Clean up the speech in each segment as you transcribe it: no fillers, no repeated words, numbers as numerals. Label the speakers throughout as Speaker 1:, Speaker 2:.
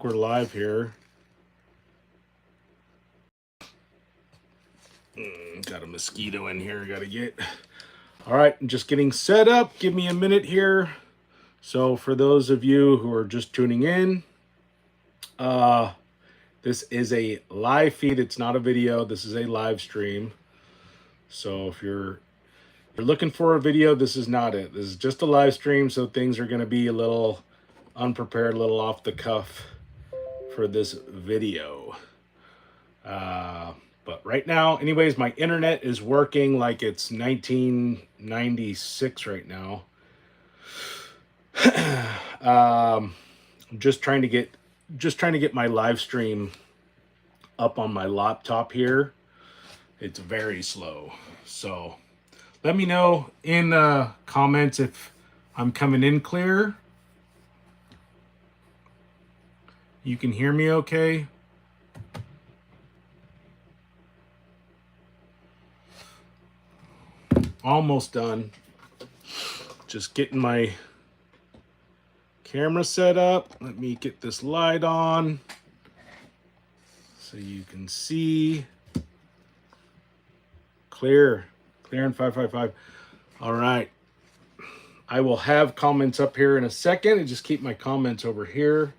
Speaker 1: we're live here. Got a mosquito in here. Got to get. All right, just getting set up. Give me a minute here. So for those of you who are just tuning in, this is a live feed. It's not a video. This is a live stream. So if you're looking for a video, this is not it. This is just a live stream, so things are going to be a little unprepared, a little off the cuff for this video. But right now, anyways, my internet is working like it's 1996 right now. I'm just trying to get my live stream up on my laptop here. It's very slow. So let me know in the comments if I'm coming in clear. You can hear me okay? Almost done. Just getting my camera set up. Let me get this light on so you can see. Clear in 555. All right. I will have comments up here in a second and just keep my comments over here.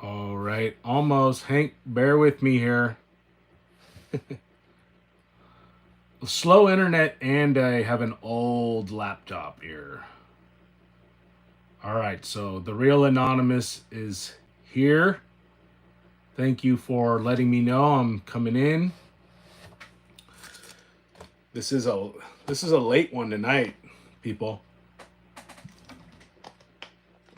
Speaker 1: All right, almost. Hank, bear with me here. Slow internet, and I have an old laptop here. All right, so the real anonymous is here. Thank you for letting me know I'm coming in. This is a late one tonight, people.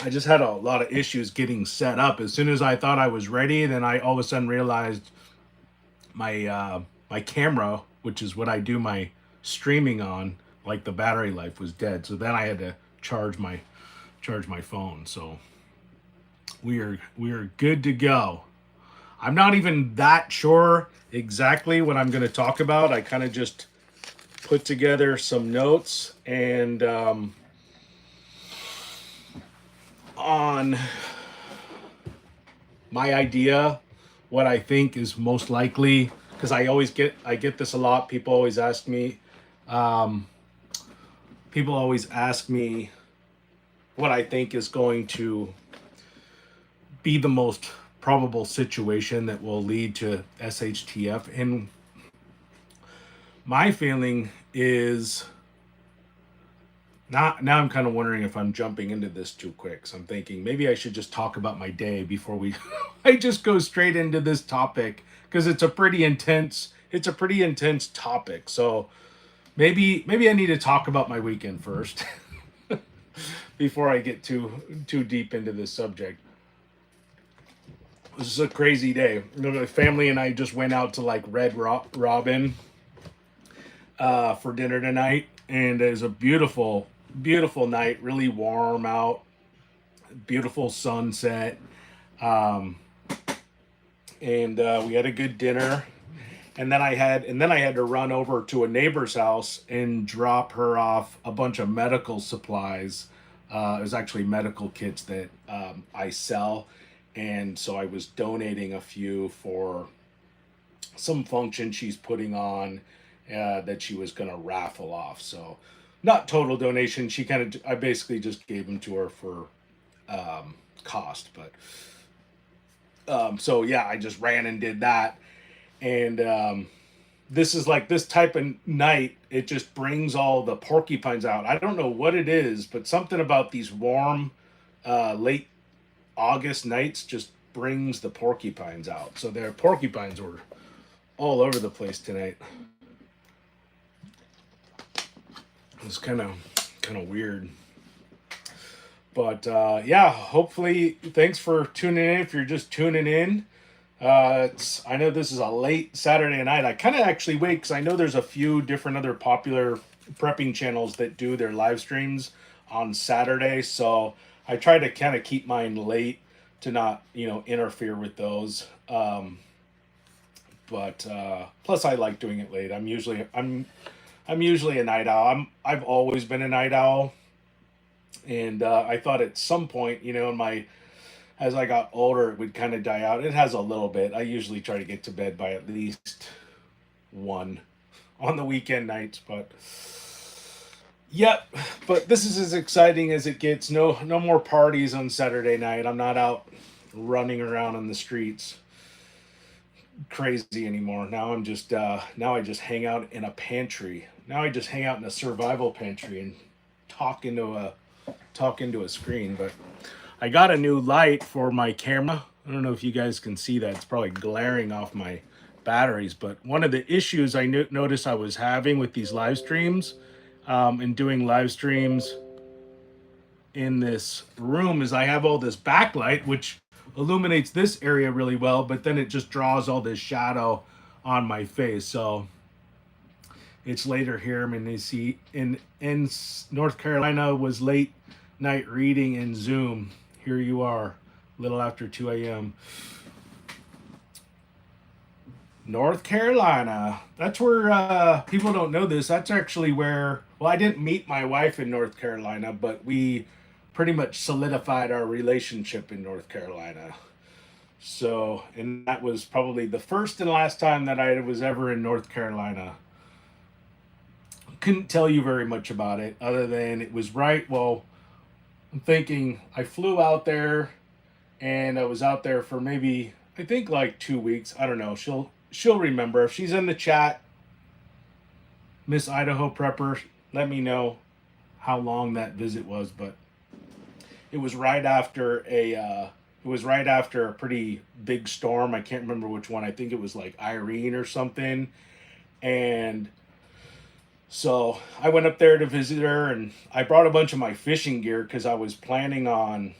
Speaker 1: I just had a lot of issues getting set up. As soon as I thought I was ready, then I all of a sudden realized my my camera, which is what I do my streaming on, like the battery life was dead. So then I had to charge my phone. So we are good to go. I'm not even that sure exactly what I'm going to talk about. I kind of just put together some notes and on my idea, what I think is most likely, because I get this a lot. People always ask me what I think is going to be the most probable situation that will lead to SHTF. And my feeling is, now I'm kind of wondering if I'm jumping into this too quick. So I'm thinking maybe I should just talk about my day before I just go straight into this topic, because it's a pretty intense topic. So maybe I need to talk about my weekend first before I get too deep into this subject. This is a crazy day. My family and I just went out to like Red Robin for dinner tonight, and it was a beautiful night, really warm out, beautiful sunset, and we had a good dinner. And then I had to run over to a neighbor's house and drop her off a bunch of medical supplies. It was actually medical kits that I sell, and so I was donating a few for some function she's putting on that she was going to raffle off. So not total donation. I basically just gave them to her for cost. But so yeah, I just ran and did that. And this is like this type of night, it just brings all the porcupines out. I don't know what it is, but something about these warm late August nights just brings the porcupines out. So their porcupines were all over the place tonight. It's kind of weird. But yeah, hopefully, thanks for tuning in. If you're just tuning in, I know this is a late Saturday night. I kind of actually wait because I know there's a few different other popular prepping channels that do their live streams on Saturday. So I try to kind of keep mine late to not, interfere with those. But plus I like doing it late. I'm usually a night owl. I've always been a night owl, and I thought at some point, you know, in my as I got older, it would kind of die out. It has a little bit. I usually try to get to bed by at least 1 on the weekend nights, but yep. But this is as exciting as it gets. No more parties on Saturday night. I'm not out running around on the streets crazy anymore. Now I'm just now I just hang out in a pantry. Now I just hang out in a survival pantry and talk into a screen. But I got a new light for my camera. I don't know if you guys can see that. It's probably glaring off my batteries. But one of the issues I noticed I was having with these live streams and doing live streams in this room is I have all this backlight, which illuminates this area really well, but then it just draws all this shadow on my face. So it's later here. I mean, you see in North Carolina was late night reading in Zoom. Here you are, a little after 2 a.m. North Carolina. That's where people don't know this. That's actually where, well, I didn't meet my wife in North Carolina, but we pretty much solidified our relationship in North Carolina. So, and that was probably the first and last time that I was ever in North Carolina. Couldn't tell you very much about it other than it was right. Well, I'm thinking I flew out there and I was out there for maybe, I think like 2 weeks. I don't know. She'll remember. If she's in the chat, Miss Idaho Prepper, let me know how long that visit was, but it was right after a pretty big storm. I can't remember which one. I think it was like Irene or something. And so I went up there to visit her, and I brought a bunch of my fishing gear because I was planning on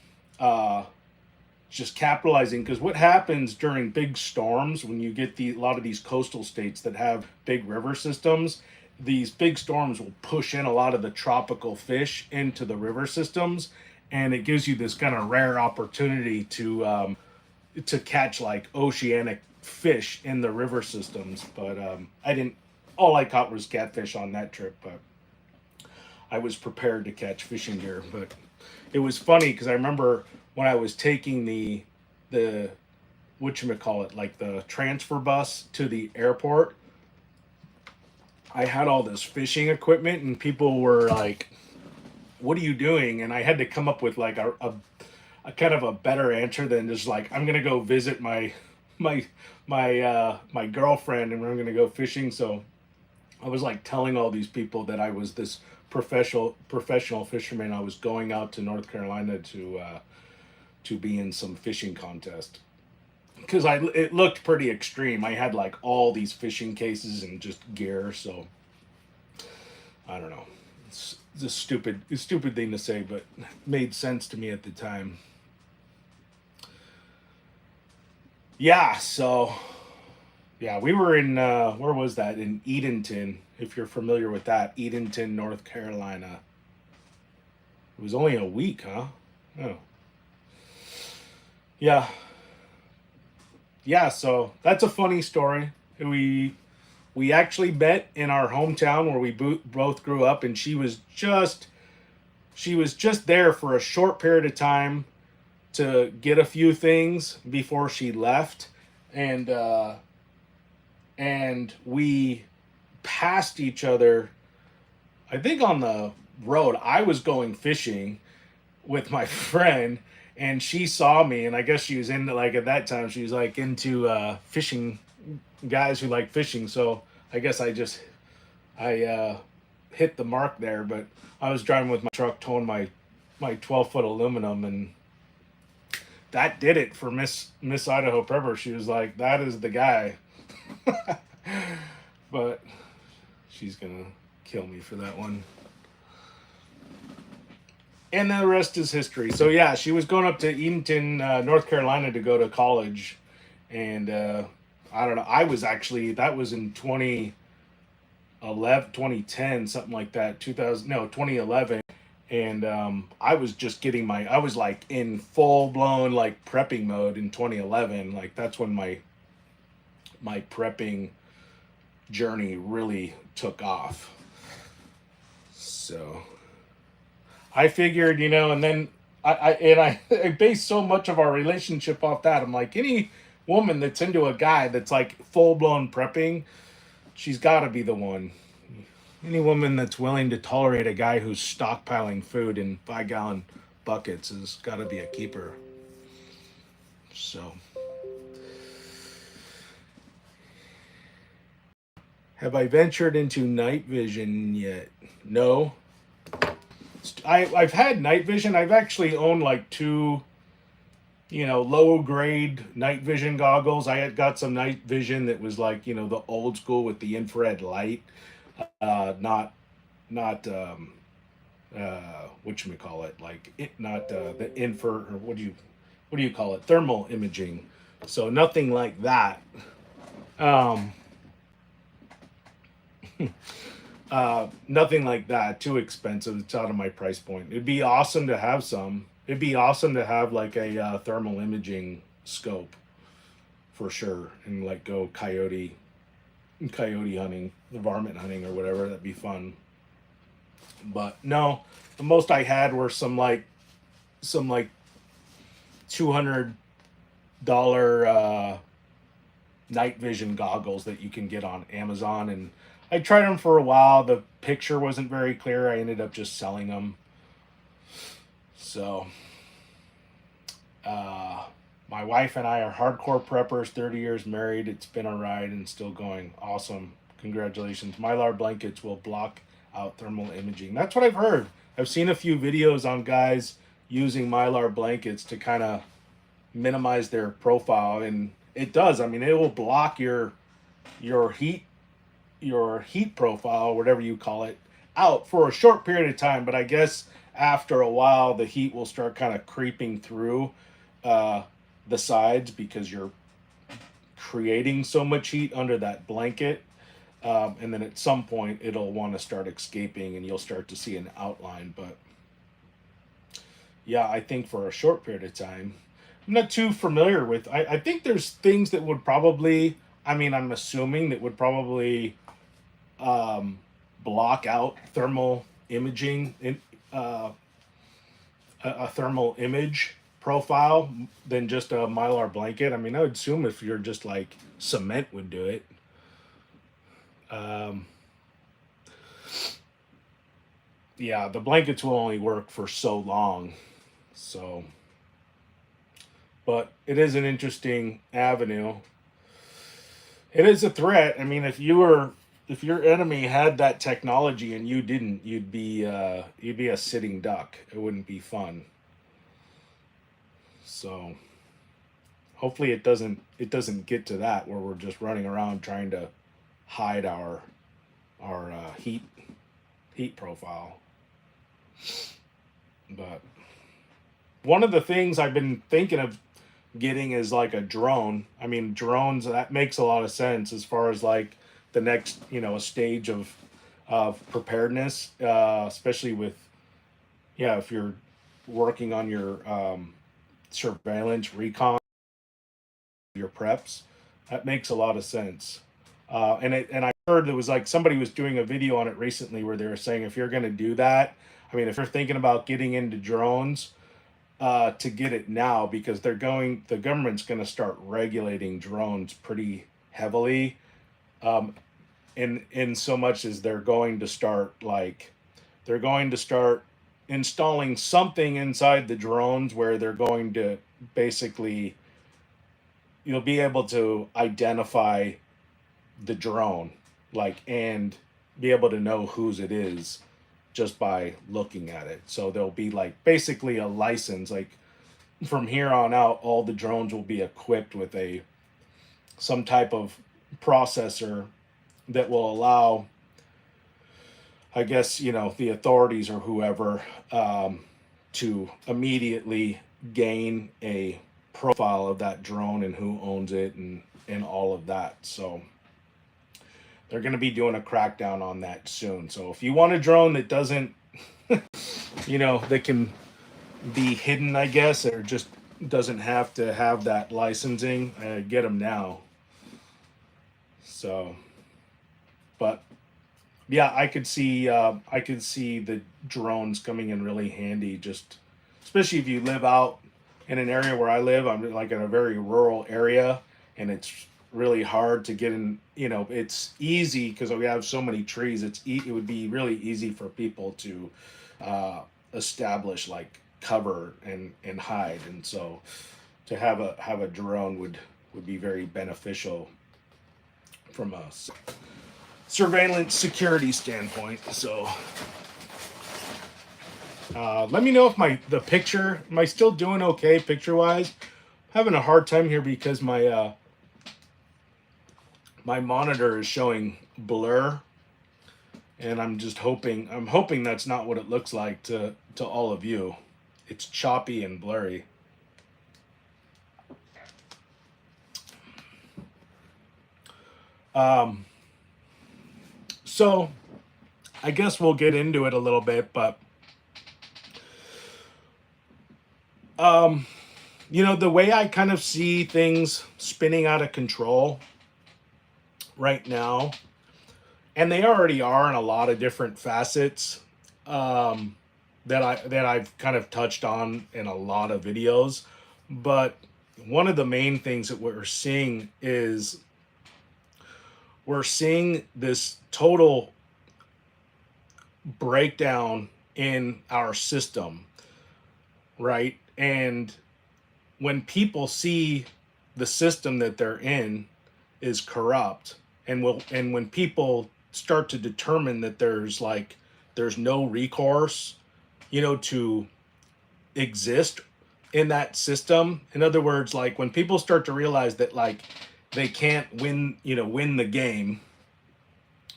Speaker 1: just capitalizing. Because what happens during big storms, when you get a lot of these coastal states that have big river systems, these big storms will push in a lot of the tropical fish into the river systems, and it gives you this kind of rare opportunity to catch like oceanic fish in the river systems. But I didn't. All I caught was catfish on that trip, but I was prepared to catch fishing gear. But it was funny because I remember when I was taking the whatchamacallit, like the transfer bus to the airport, I had all this fishing equipment and people were like, what are you doing? And I had to come up with like a kind of a better answer than just like, I'm going to go visit my girlfriend and we're going to go fishing. So I was like telling all these people that I was this professional fisherman. I was going out to North Carolina to be in some fishing contest because it looked pretty extreme. I had like all these fishing cases and just gear. So I don't know. It's a stupid thing to say, but it made sense to me at the time. Yeah. So. Yeah, we were in, where was that? In Edenton, if you're familiar with that. Edenton, North Carolina. It was only a week, huh? Oh. Yeah. Yeah, so that's a funny story. We actually met in our hometown where we both grew up, and she was just there for a short period of time to get a few things before she left. And we passed each other, I think on the road. I was going fishing with my friend and she saw me, and I guess she was into, like at that time, she was like into fishing, guys who like fishing. So I guess I hit the mark there, but I was driving with my truck towing my 12-foot aluminum, and that did it for Miss Idaho Prepper. She was like, that is the guy. But she's gonna kill me for that one. And the rest is history. So yeah, she was going up to Edenton, North Carolina to go to college. And I don't know. That was in 2011, 2010, something like that. 2011. And I was just I was like in full blown like prepping mode in 2011. Like that's when my my prepping journey really took off. So I figured, and then I based so much of our relationship off that. I'm like, any woman that's into a guy that's like full blown prepping, she's got to be the one. Any woman that's willing to tolerate a guy who's stockpiling food in 5-gallon buckets has got to be a keeper. So, have I ventured into night vision yet? No. I've had night vision. I've actually owned like 2, low grade night vision goggles. I had got some night vision that was like, the old school with the infrared light. Not whatchamacallit, like not the or what do you call it, thermal imaging. So nothing like that. Nothing like that, too expensive. It's out of my price point. It'd be awesome to have some. It'd be awesome to have like a thermal imaging scope for sure, and like go coyote hunting, varmint hunting or whatever. That'd be fun. But no, the most I had were some like $200 night vision goggles that you can get on Amazon, and I tried them for a while. The picture wasn't very clear. I ended up just selling them. So my wife and I are hardcore preppers, 30 years married. It's been a ride and still going. Awesome. Congratulations. Mylar blankets will block out thermal imaging. That's what I've heard. I've seen a few videos on guys using Mylar blankets to kind of minimize their profile, and it does. I mean, it will block your heat profile, whatever you call it, out for a short period of time. But I guess after a while, the heat will start kind of creeping through the sides because you're creating so much heat under that blanket. And then at some point, it'll want to start escaping and you'll start to see an outline. But yeah, I think for a short period of time, I'm not too familiar with. I think there's things that would probably, I'm assuming that would probably block out thermal imaging in a thermal image profile than just a Mylar blanket. I would assume if you're just like cement would do it. Yeah, the blankets will only work for so long. So, but it is an interesting avenue. It is a threat. If your enemy had that technology and you didn't, you'd be a sitting duck. It wouldn't be fun. So hopefully it doesn't get to that where we're just running around trying to hide our heat profile. But one of the things I've been thinking of getting is like a drone. Drones, that makes a lot of sense as far as like the next, stage of preparedness, especially with, if you're working on your surveillance, recon, your preps, that makes a lot of sense. And I heard there was like somebody was doing a video on it recently where they were saying if you're going to do that, if you're thinking about getting into drones, to get it now, because the government's going to start regulating drones pretty heavily, in so much as they're going to start installing something inside the drones where they're going to basically, you'll be able to identify the drone, and be able to know whose it is just by looking at it. So there'll be like basically a license. Like from here on out, all the drones will be equipped with some type of processor that will allow, I guess, the authorities or whoever, to immediately gain a profile of that drone and who owns it and all of that. So they're going to be doing a crackdown on that soon. So if you want a drone that doesn't, that can be hidden, I guess, or just doesn't have to have that licensing, get them now. So, but yeah, I could see the drones coming in really handy, just especially if you live out in an area where I live. I'm like in a very rural area, and it's really hard to get in. You know, it's easy because we have so many trees. It would be really easy for people to uh, establish like cover and hide, and so to have a drone would be very beneficial from a surveillance security standpoint. So let me know if the picture, am I still doing okay picture wise? Having a hard time here because my monitor is showing blur, and I'm hoping that's not what it looks like to all of you. It's choppy and blurry. So I guess we'll get into it a little bit, but you know, the way I kind of see things spinning out of control right now, and they already are in a lot of different facets, that I've kind of touched on in a lot of videos. But one of the main things that we're seeing is we're seeing this total breakdown in our system, right? And when people see the system that they're in is corrupt, and when people start to determine that there's no recourse, you know, to exist in that system. In other words, like when people start to realize that like they can't win the game,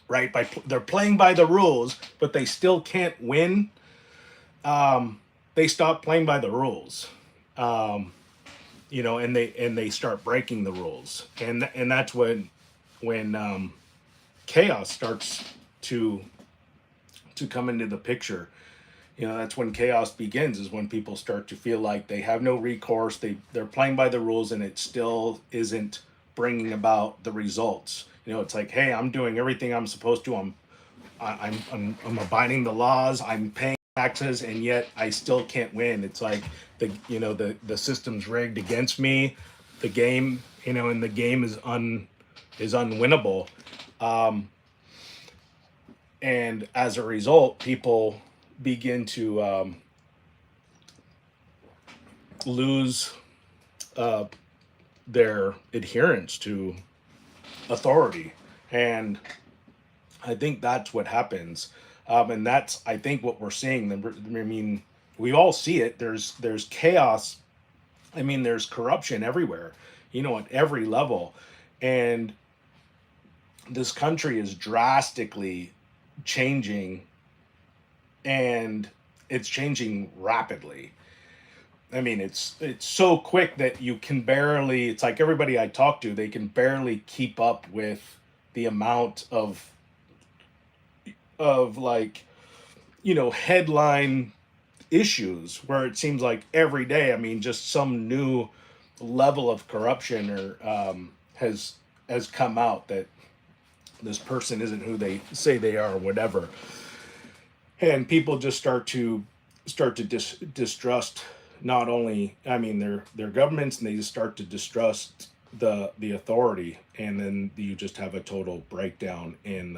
Speaker 1: right? They're playing by the rules, but they still can't win. They stop playing by the rules. You know, and they start breaking the rules, and that's when chaos starts to come into the picture. You know, that's when chaos begins, is when people start to feel like they have no recourse. They're playing by the rules, and it still isn't bringing about the results. You know, it's like, hey, I'm doing everything I'm supposed to. I'm abiding the laws. I'm paying taxes, and yet I still can't win. It's like the system's rigged against me. The game, you know, and the game is unwinnable. And as a result, people begin to lose their adherence to authority, and I think that's what happens, and that's, I think, what we're seeing. I mean, we all see it. There's chaos. I mean, there's corruption everywhere, you know, at every level, and this country is drastically changing, and it's changing rapidly. I mean, it's so quick that you can barely. It's like everybody I talk to, they can barely keep up with the amount of like, you know, headline issues where it seems like every day. I mean, just some new level of corruption or has come out that this person isn't who they say they are, or whatever, and people just start to distrust not only, I mean, their governments, and they just start to distrust the authority, and then you just have a total breakdown in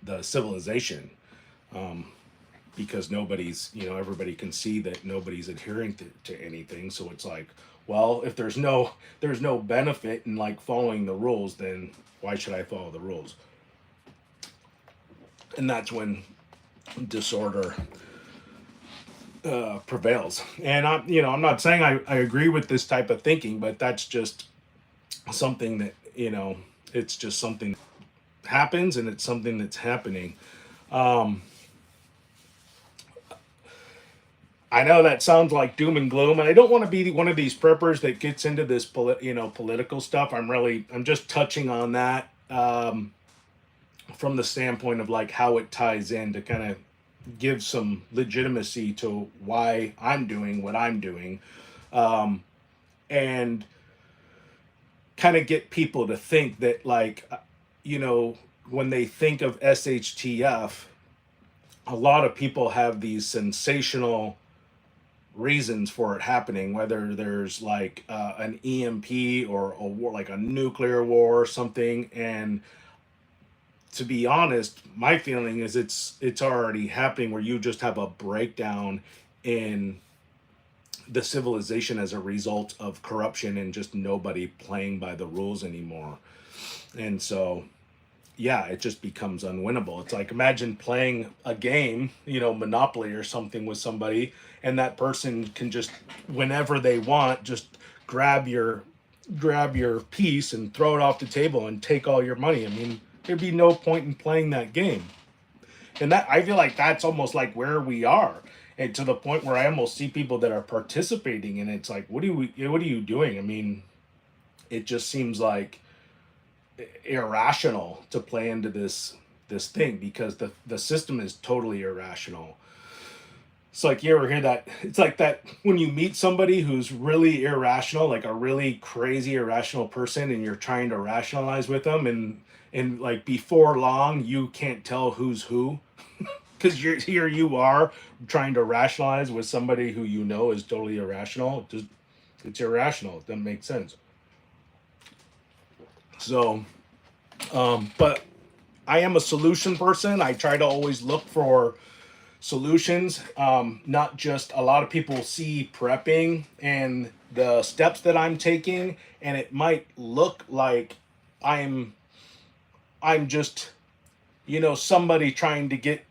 Speaker 1: the civilization, because nobody's, you know, everybody can see that nobody's adhering to anything. So it's like, well, if there's no benefit in like following the rules, then why should I follow the rules? And that's when disorder prevails. And I'm not saying I agree with this type of thinking, but that's just something that, you know, it's just something that happens, and it's something that's happening. I know that sounds like doom and gloom, and I don't want to be one of these preppers that gets into this political stuff. I'm just touching on that from the standpoint of like how it ties in to kind of give some legitimacy to why I'm doing what I'm doing, and kind of get people to think that, like, you know, when they think of SHTF, a lot of people have these sensational reasons for it happening, whether there's like an EMP or a war, like a nuclear war or something. And to be honest, my feeling is it's already happening, where you just have a breakdown in the civilization as a result of corruption and just nobody playing by the rules anymore. And so, yeah, it just becomes unwinnable. It's like, imagine playing a game, you know, Monopoly or something with somebody, and that person can just, whenever they want, just grab your piece and throw it off the table and take all your money. I mean, there'd be no point in playing that game. And that, I feel like that's almost like where we are. And to the point where I almost see people that are participating, and it's like, what are you doing? I mean, it just seems like irrational to play into this thing, because the system is totally irrational. It's like, you ever hear that? It's like that when you meet somebody who's really irrational, like a really crazy irrational person, and you're trying to rationalize with them, and like before long you can't tell who's who, because you are trying to rationalize with somebody who you know is totally irrational. It's irrational. It doesn't make sense. So, but I am a solution person. I try to always look for solutions. Not just, a lot of people see prepping and the steps that I'm taking, and it might look like I'm I'm just, you know, somebody trying to get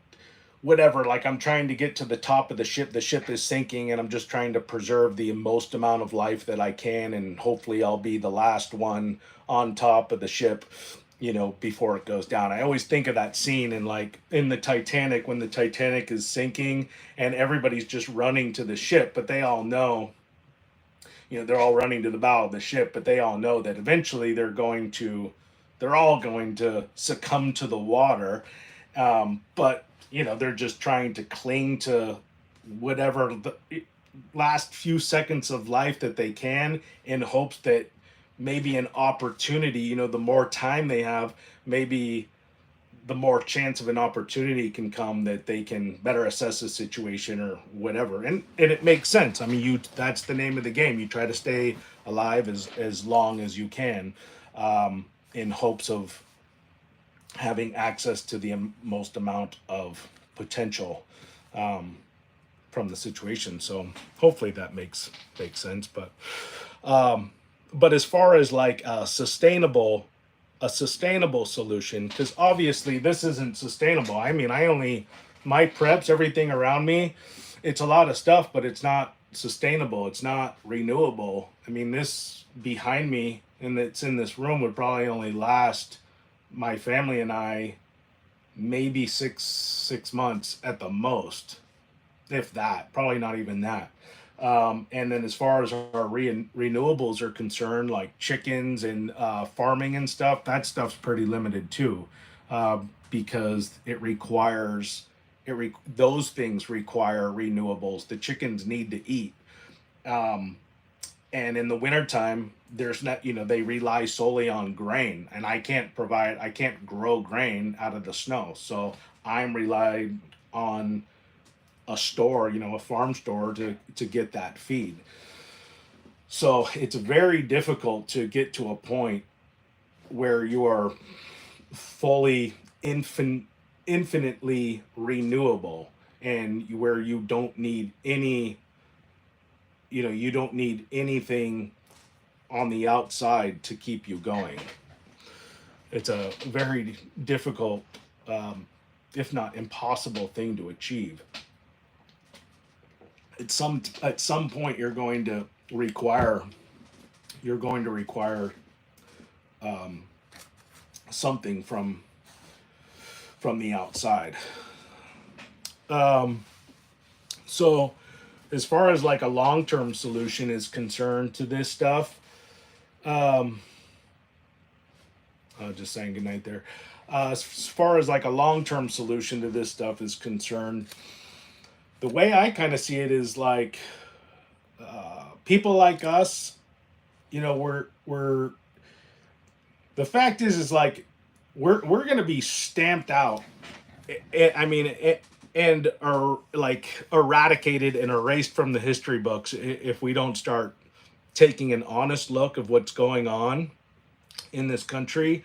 Speaker 1: whatever, like I'm trying to get to the top of the ship is sinking, and I'm just trying to preserve the most amount of life that I can, and hopefully I'll be the last one on top of the ship, you know, before it goes down. I always think of that scene in, like, in the Titanic, when the Titanic is sinking and everybody's just running to the ship, but they all know, you know, they're all running to the bow of the ship, but they all know that eventually they're all going to succumb to the water. But you know, they're just trying to cling to whatever the last few seconds of life that they can, in hopes that maybe an opportunity, you know, the more time they have, maybe the more chance of an opportunity can come, that they can better assess the situation or whatever. And it makes sense. I mean, you that's the name of the game. You try to stay alive as long as you can, in hopes of having access to the most amount of potential, from the situation. So hopefully that makes sense. But as far as like a sustainable solution, because obviously this isn't sustainable. I mean, my preps, everything around me, it's a lot of stuff, but it's not sustainable. It's not renewable. I mean, this behind me and that's in this room would probably only last my family and I maybe six months at the most, if that. Probably not even that. And then as far as our renewables are concerned, like chickens and farming and stuff, that stuff's pretty limited too, because those things require renewables. The chickens need to eat. And in the wintertime, there's not, you know, they rely solely on grain, and I can't grow grain out of the snow. So I'm relied on a store, you know, a farm store to get that feed. So it's very difficult to get to a point where you are fully infinitely renewable, and where you don't need any, you know, you don't need anything on the outside to keep you going. It's a very difficult, if not impossible, thing to achieve. At some point you're going to require something from the outside. So as far as like a long-term solution is concerned to this stuff, just saying goodnight there. As far as like a long-term solution to this stuff is concerned, the way I kind of see it is like, people like us, you know, we're the fact is like we're gonna be stamped out. I mean, and are like eradicated and erased from the history books if we don't start taking an honest look of what's going on in this country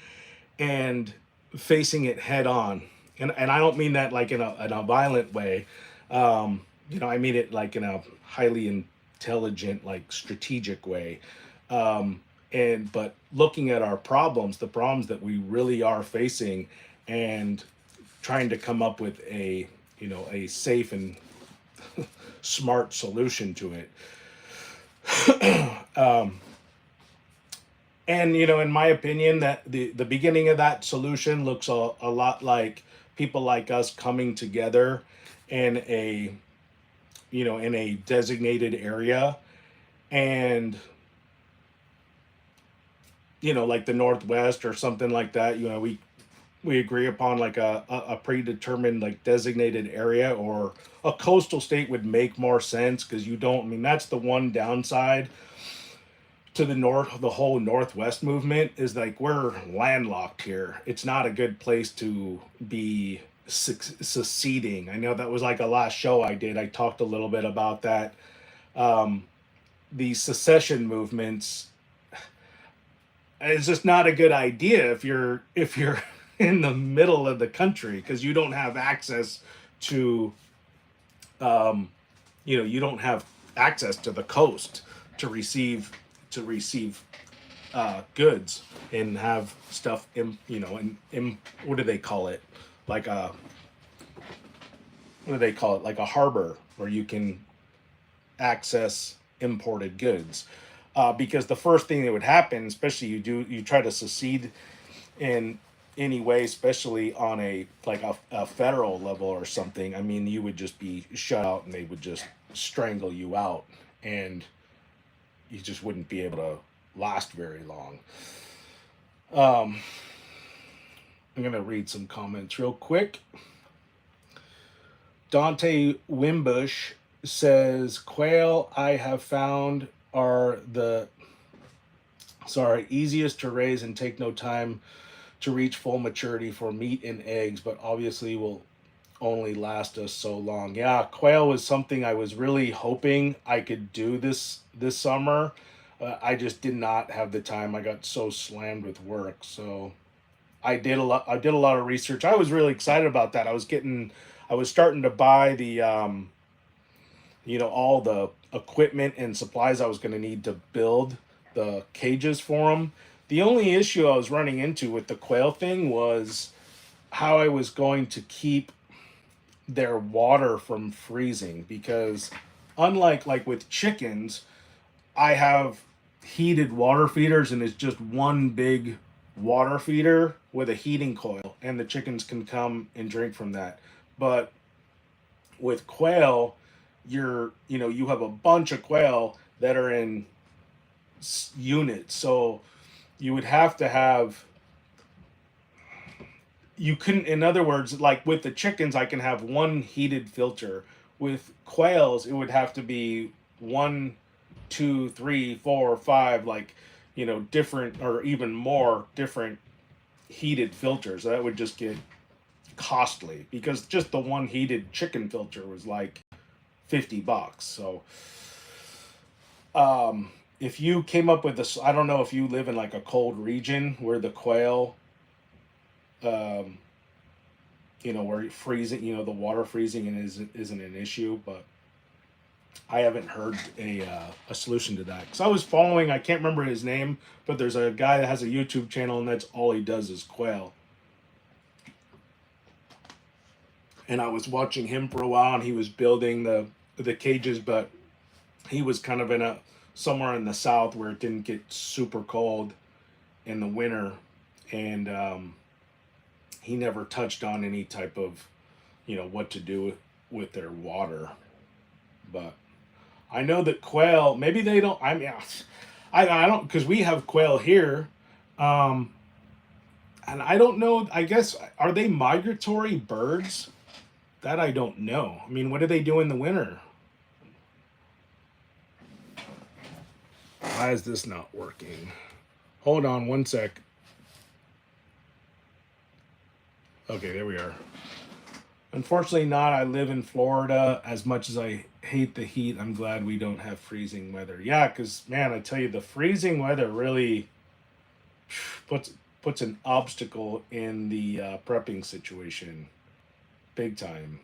Speaker 1: and facing it head on. And I don't mean that like in a violent way. I mean it like in a highly intelligent, like strategic way. And but looking at our problems, the problems that we really are facing, and trying to come up with a safe and smart solution to it. And in my opinion, that the beginning of that solution looks a lot like people like us coming together in a designated area, and like the Northwest or something like that. We agree upon like a predetermined like designated area, or a coastal state would make more sense, because you don't, I mean, that's the one downside to the whole Northwest movement, is like we're landlocked here. It's not a good place to be seceding. I know that was like a last show I did. I talked a little bit about that. These secession movements, it's just not a good idea if you're in the middle of the country, because you don't have access to you don't have access to the coast to receive goods and have stuff in what do they call it, like a like a harbor where you can access imported goods. Because the first thing that would happen, especially you try to secede in any way, especially on a federal level or something, I mean, you would just be shut out and they would just strangle you out, and you just wouldn't be able to last very long. I'm going to read some comments real quick. Dante Wimbush says, quail I have found are the easiest to raise and take no time to reach full maturity for meat and eggs, but obviously will only last us so long. Yeah, quail was something I was really hoping I could do this summer. I just did not have the time. I got so slammed with work. So I did a lot of research. I was really excited about that. I was starting to buy the all the equipment and supplies I was going to need to build the cages for them. The only issue I was running into with the quail thing was how I was going to keep their water from freezing, because unlike like with chickens, I have heated water feeders, and it's just one big water feeder with a heating coil, and the chickens can come and drink from that. But with quail, you have a bunch of quail that are in units, so you would have to have, you couldn't, in other words, like with the chickens I can have one heated filter. With quails it would have to be 1, 2, 3, 4, 5, like different, or even more different heated filters. That would just get costly, because just the one heated chicken filter was like $50. So if you came up with this, I don't know if you live in like a cold region where the quail where freezing, the water freezing isn't an issue, but I haven't heard a solution to that. Because I was following, I can't remember his name, but there's a guy that has a YouTube channel, and that's all he does is quail. And I was watching him for a while, and he was building the cages, but he was kind of in somewhere in the south where it didn't get super cold in the winter, and he never touched on any type of what to do with their water. But I know that quail, maybe they don't, I mean, I don't, because we have quail here, and I don't know, I guess, are they migratory birds? That I don't know. I mean, what do they do in the winter? Why is this not working? Hold on one sec. Okay, there we are. Unfortunately not. I live in Florida. As much as I hate the heat, I'm glad we don't have freezing weather. Yeah, because, man, I tell you, the freezing weather really puts puts an obstacle in the prepping situation big time.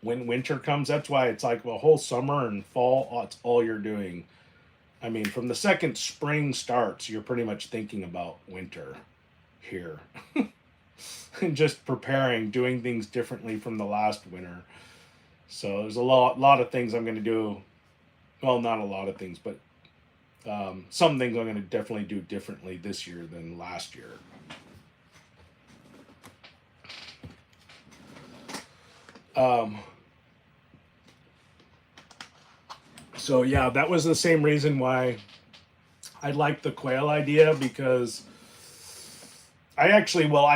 Speaker 1: When winter comes, that's why it's like the whole summer and fall, it's all you're doing. I mean, from the second spring starts, you're pretty much thinking about winter here. And just preparing, doing things differently from the last winter. So there's a lot of things I'm going to do. Well, not a lot of things, but some things I'm going to definitely do differently this year than last year. So yeah, that was the same reason why I liked the quail idea, because I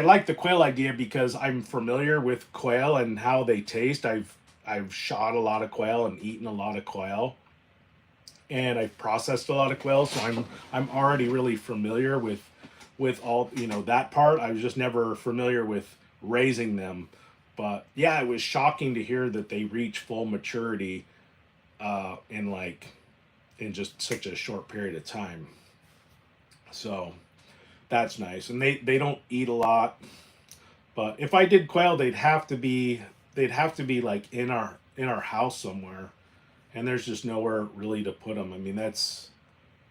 Speaker 1: like the quail idea because I'm familiar with quail and how they taste. I've shot a lot of quail and eaten a lot of quail, and I've processed a lot of quail, so I'm already really familiar with all, that part. I was just never familiar with raising them. But yeah, it was shocking to hear that they reach full maturity in just such a short period of time. So that's nice. And they don't eat a lot. But if I did quail, they'd have to be like in our house somewhere, and there's just nowhere really to put them. I mean, that's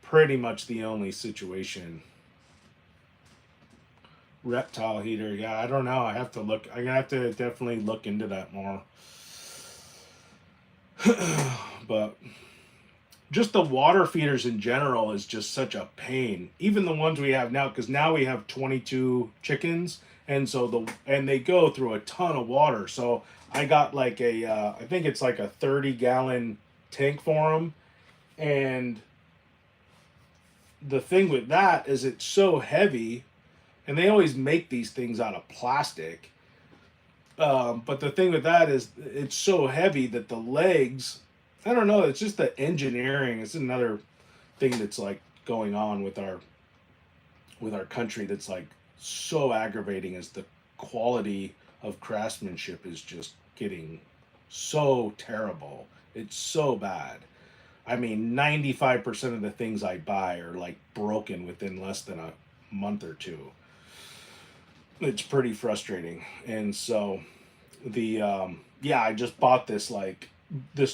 Speaker 1: pretty much the only situation. Reptile heater, yeah, I don't know. I have to look. I'm gonna have to definitely look into that more. But just the water feeders in general is just such a pain. Even the ones we have now, because now we have 22 chickens, and they go through a ton of water. So I got like I think it's like a 30-gallon tank for them, and the thing with that is it's so heavy, and they always make these things out of plastic. But the thing with that is it's so heavy that the legs, I don't know, it's just the engineering. It's another thing that's like going on with our country that's like so aggravating, is the quality of craftsmanship is just getting so terrible. It's so bad. I mean, 95% of the things I buy are like broken within less than a month or two. It's pretty frustrating. And so yeah, I just bought this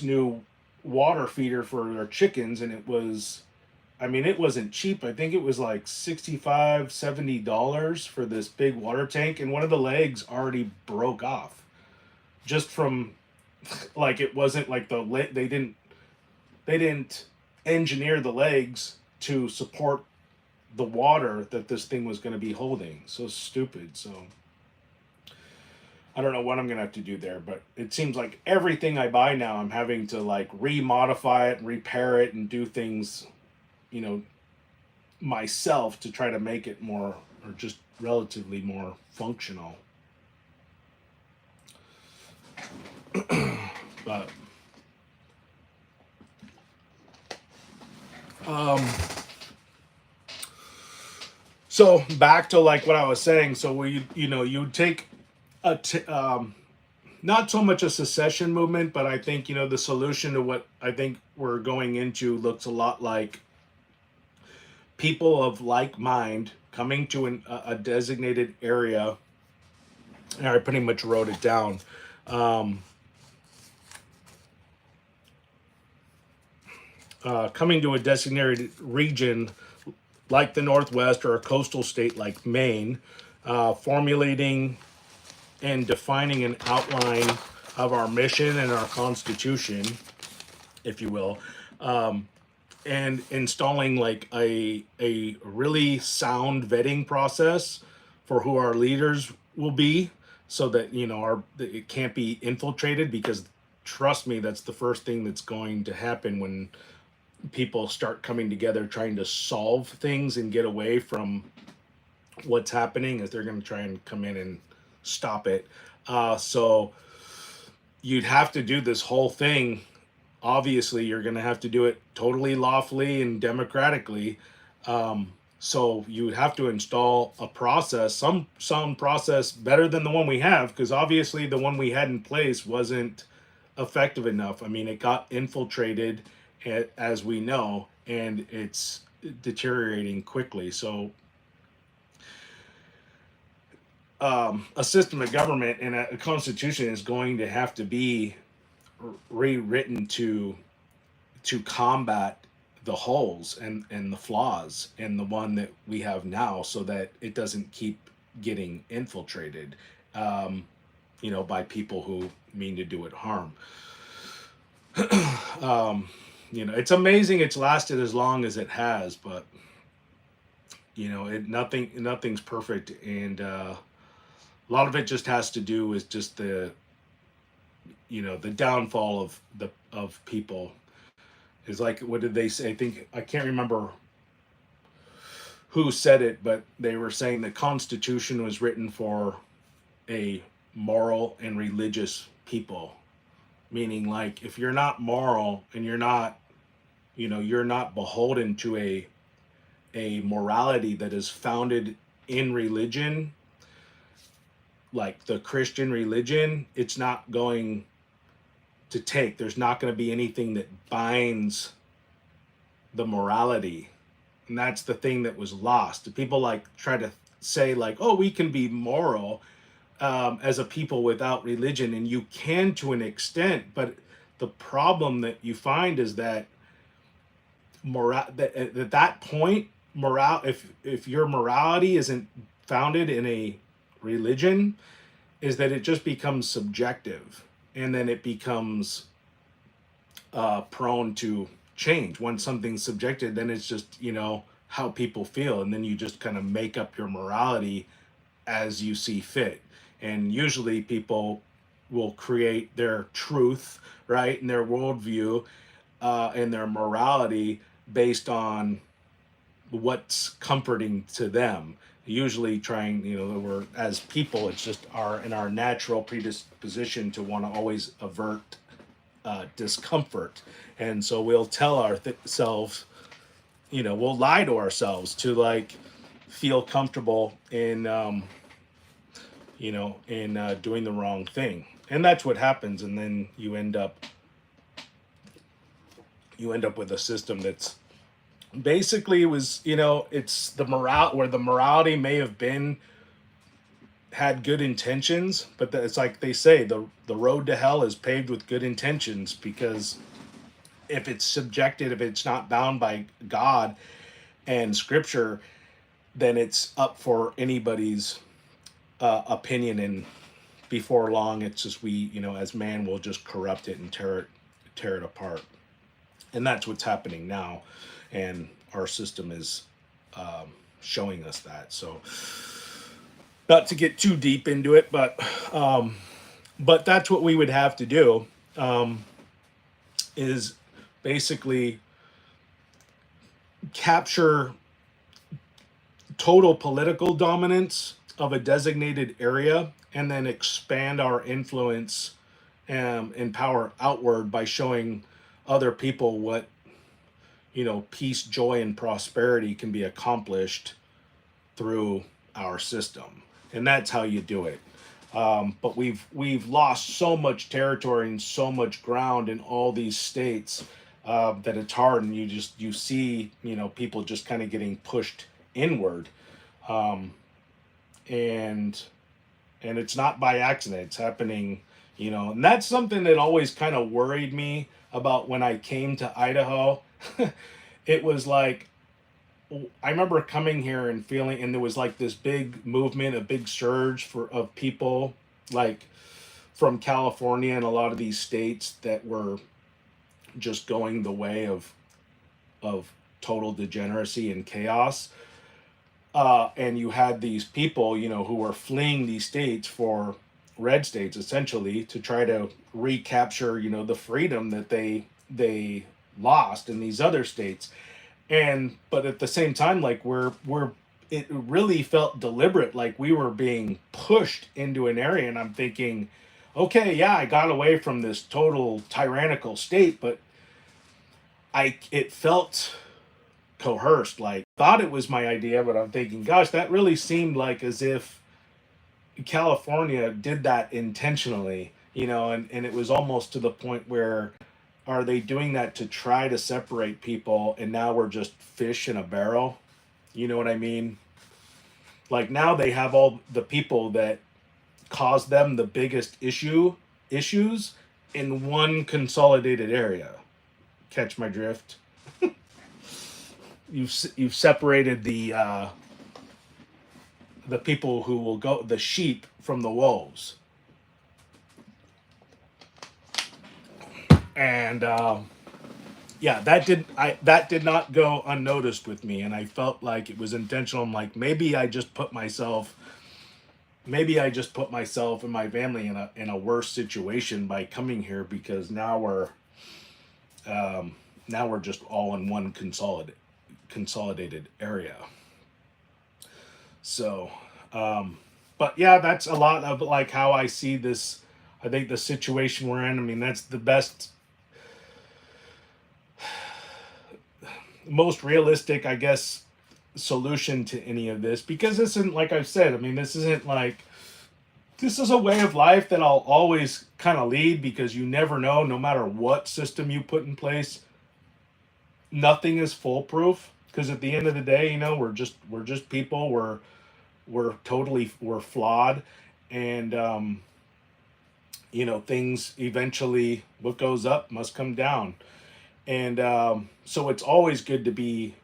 Speaker 1: new water feeder for our chickens, and it wasn't cheap. I think it was like $65-$70 for this big water tank, and one of the legs already broke off just from, like, it wasn't like they didn't engineer the legs to support the water that this thing was going to be holding. So stupid. So I don't know what I'm going to have to do there, but it seems like everything I buy now, I'm having to like remodify it and repair it and do things, you know, myself to try to make it more, or just relatively more functional. But so back to like what I was saying. So you take not so much a secession movement, but I think the solution to what I think we're going into looks a lot like people of like mind coming to a designated area. And I pretty much wrote it down. Coming to a designated region like the Northwest, or a coastal state like Maine, formulating and defining an outline of our mission and our Constitution, if you will, and installing like a really sound vetting process for who our leaders will be, so that it can't be infiltrated, because trust me, that's the first thing that's going to happen when people start coming together trying to solve things and get away from what's happening, is they're going to try and come in and stop it. So you'd have to do this whole thing. Obviously, you're going to have to do it totally lawfully and democratically. So you would have to install a process, some process better than the one we have, because obviously the one we had in place wasn't effective enough. I mean, it got infiltrated, as we know, and it's deteriorating quickly. So a system of government and a constitution is going to have to be rewritten to combat the holes and the flaws in the one that we have now, so that it doesn't keep getting infiltrated, by people who mean to do it harm. It's amazing it's lasted as long as it has, but nothing's perfect, and a lot of it just has to do with just the downfall of people. Is like, what did they say? I can't remember who said it, but they were saying the Constitution was written for a moral and religious people, meaning, like, if you're not moral and you're not beholden to a morality that is founded in religion, like the Christian religion, it's not going to take. There's not going to be anything that binds the morality. And that's the thing that was lost. People like try to say, like, oh, we can be moral as a people without religion, and you can to an extent, but the problem that you find is that at that point, if your morality isn't founded in a religion, is that it just becomes subjective, and then it becomes prone to change. When something's subjective, then it's just how people feel, and then you just kind of make up your morality as you see fit. And usually people will create their truth, right, and their worldview and their morality based on what's comforting to them. Usually trying, we're, as people, it's just in our natural predisposition to want to always avert discomfort. And so we'll tell ourselves, we'll lie to ourselves to, like, feel comfortable in, doing the wrong thing. And that's what happens. And then you end up with a system that's basically it's the morality may have had good intentions, but it's like they say, the road to hell is paved with good intentions, because if it's subjected, if it's not bound by God and Scripture, then it's up for anybody's opinion, and before long, it's just we, as man, will just corrupt it and tear it apart, and that's what's happening now, and our system is showing us that. So, not to get too deep into it, but that's what we would have to do, is basically capture total political dominance of a designated area, and then expand our influence and power outward by showing other people what peace, joy, and prosperity can be accomplished through our system. And that's how you do it. But we've lost so much territory and so much ground in all these states that it's hard, and you see people just kind of getting pushed inward, and it's not by accident. It's happening, and that's something that always kind of worried me about when I came to Idaho. It was like, I remember coming here and feeling, and there was like this big movement, a big surge of people, like from California and a lot of these states that were just going the way of total degeneracy and chaos. And you had these people, who were fleeing these states for red states, essentially, to try to recapture, the freedom that they lost in these other states. But at the same time, like, it really felt deliberate, like we were being pushed into an area, and I'm thinking, okay, yeah, I got away from this total tyrannical state, but it felt coerced. Like, thought it was my idea, but I'm thinking, gosh, that really seemed like as if California did that intentionally, and it was almost to the point where, are they doing that to try to separate people, and now we're just fish in a barrel? You know what I mean? Like, now they have all the people that caused them the biggest issues in one consolidated area. Catch my drift? You've separated the people who will go, the sheep from the wolves. And yeah, that did not go unnoticed with me, and I felt like it was intentional. I'm like, maybe I just put myself and my family in a worse situation by coming here, because now we're just all in one consolidated area. So, but yeah, that's a lot of like how I see this. I think the situation we're in, I mean, that's the best, most realistic, I guess, solution to any of this, because this isn't, like I've said, I mean, this isn't like, this is a way of life that I'll always kind of lead, because you never know, no matter what system you put in place, nothing is foolproof, because at the end of the day, we're just people, we're flawed, and things eventually, what goes up must come down. And so it's always good to be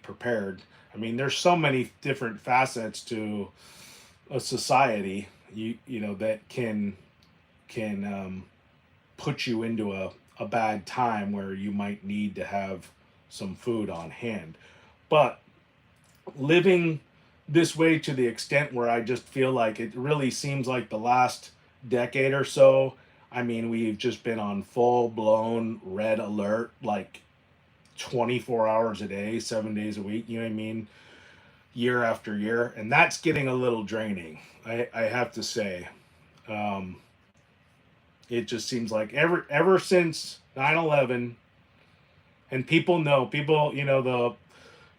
Speaker 1: prepared. I mean, there's so many different facets to a society, that can put you into a bad time where you might need to have some food on hand. But living this way to the extent where I just feel like it really seems like the last decade or so, I mean, we've just been on full-blown red alert, like 24 hours a day, 7 days a week, you know what I mean? Year after year. And that's getting a little draining, I have to say. It just seems like ever since 9/11, and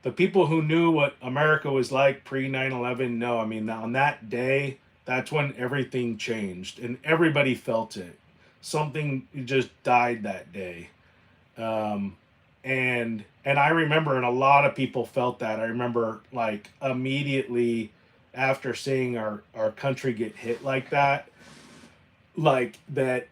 Speaker 1: the people who knew what America was like pre 9/11 know, I mean, on that day, that's when everything changed, and everybody felt it. Something just died that day. And I remember, and a lot of people felt that. I remember, like, immediately after seeing our country get hit like that, like that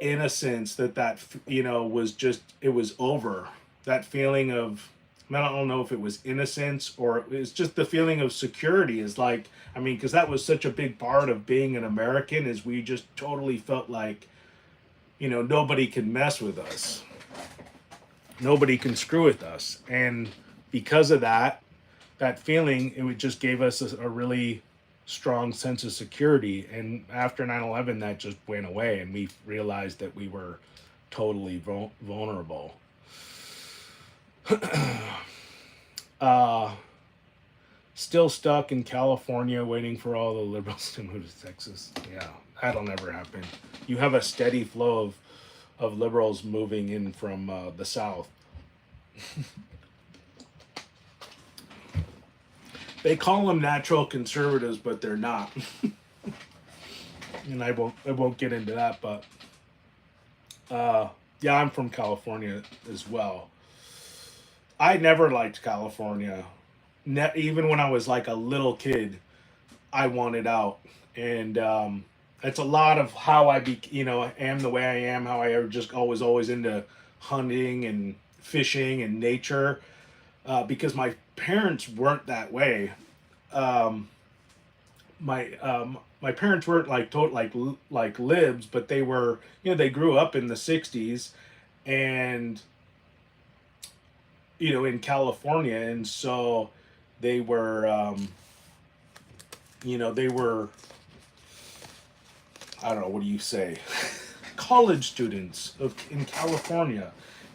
Speaker 1: innocence, that was just, it was over. That feeling of, I don't know if it was innocence or it was just the feeling of security, is like, I mean, because that was such a big part of being an American, is we just totally felt like, nobody can mess with us. Nobody can screw with us. And because of that feeling, it just gave us a really strong sense of security. And after 9/11, that just went away, and we realized that we were totally vulnerable. Still stuck in California waiting for all the liberals to move to Texas. Yeah, that'll never happen. You have a steady flow of liberals moving in from the South. They call them natural conservatives, but they're not. And I won't get into that, but yeah, I'm from California as well. I never liked California. Even when I was like a little kid, I wanted out. And it's a lot of how I am the way I am, how I just always into hunting and fishing and nature, because my parents weren't that way. My parents weren't like libs, but they were, they grew up in the 60s, and in California, and so they were they were, I don't know, what do you say, college students in California.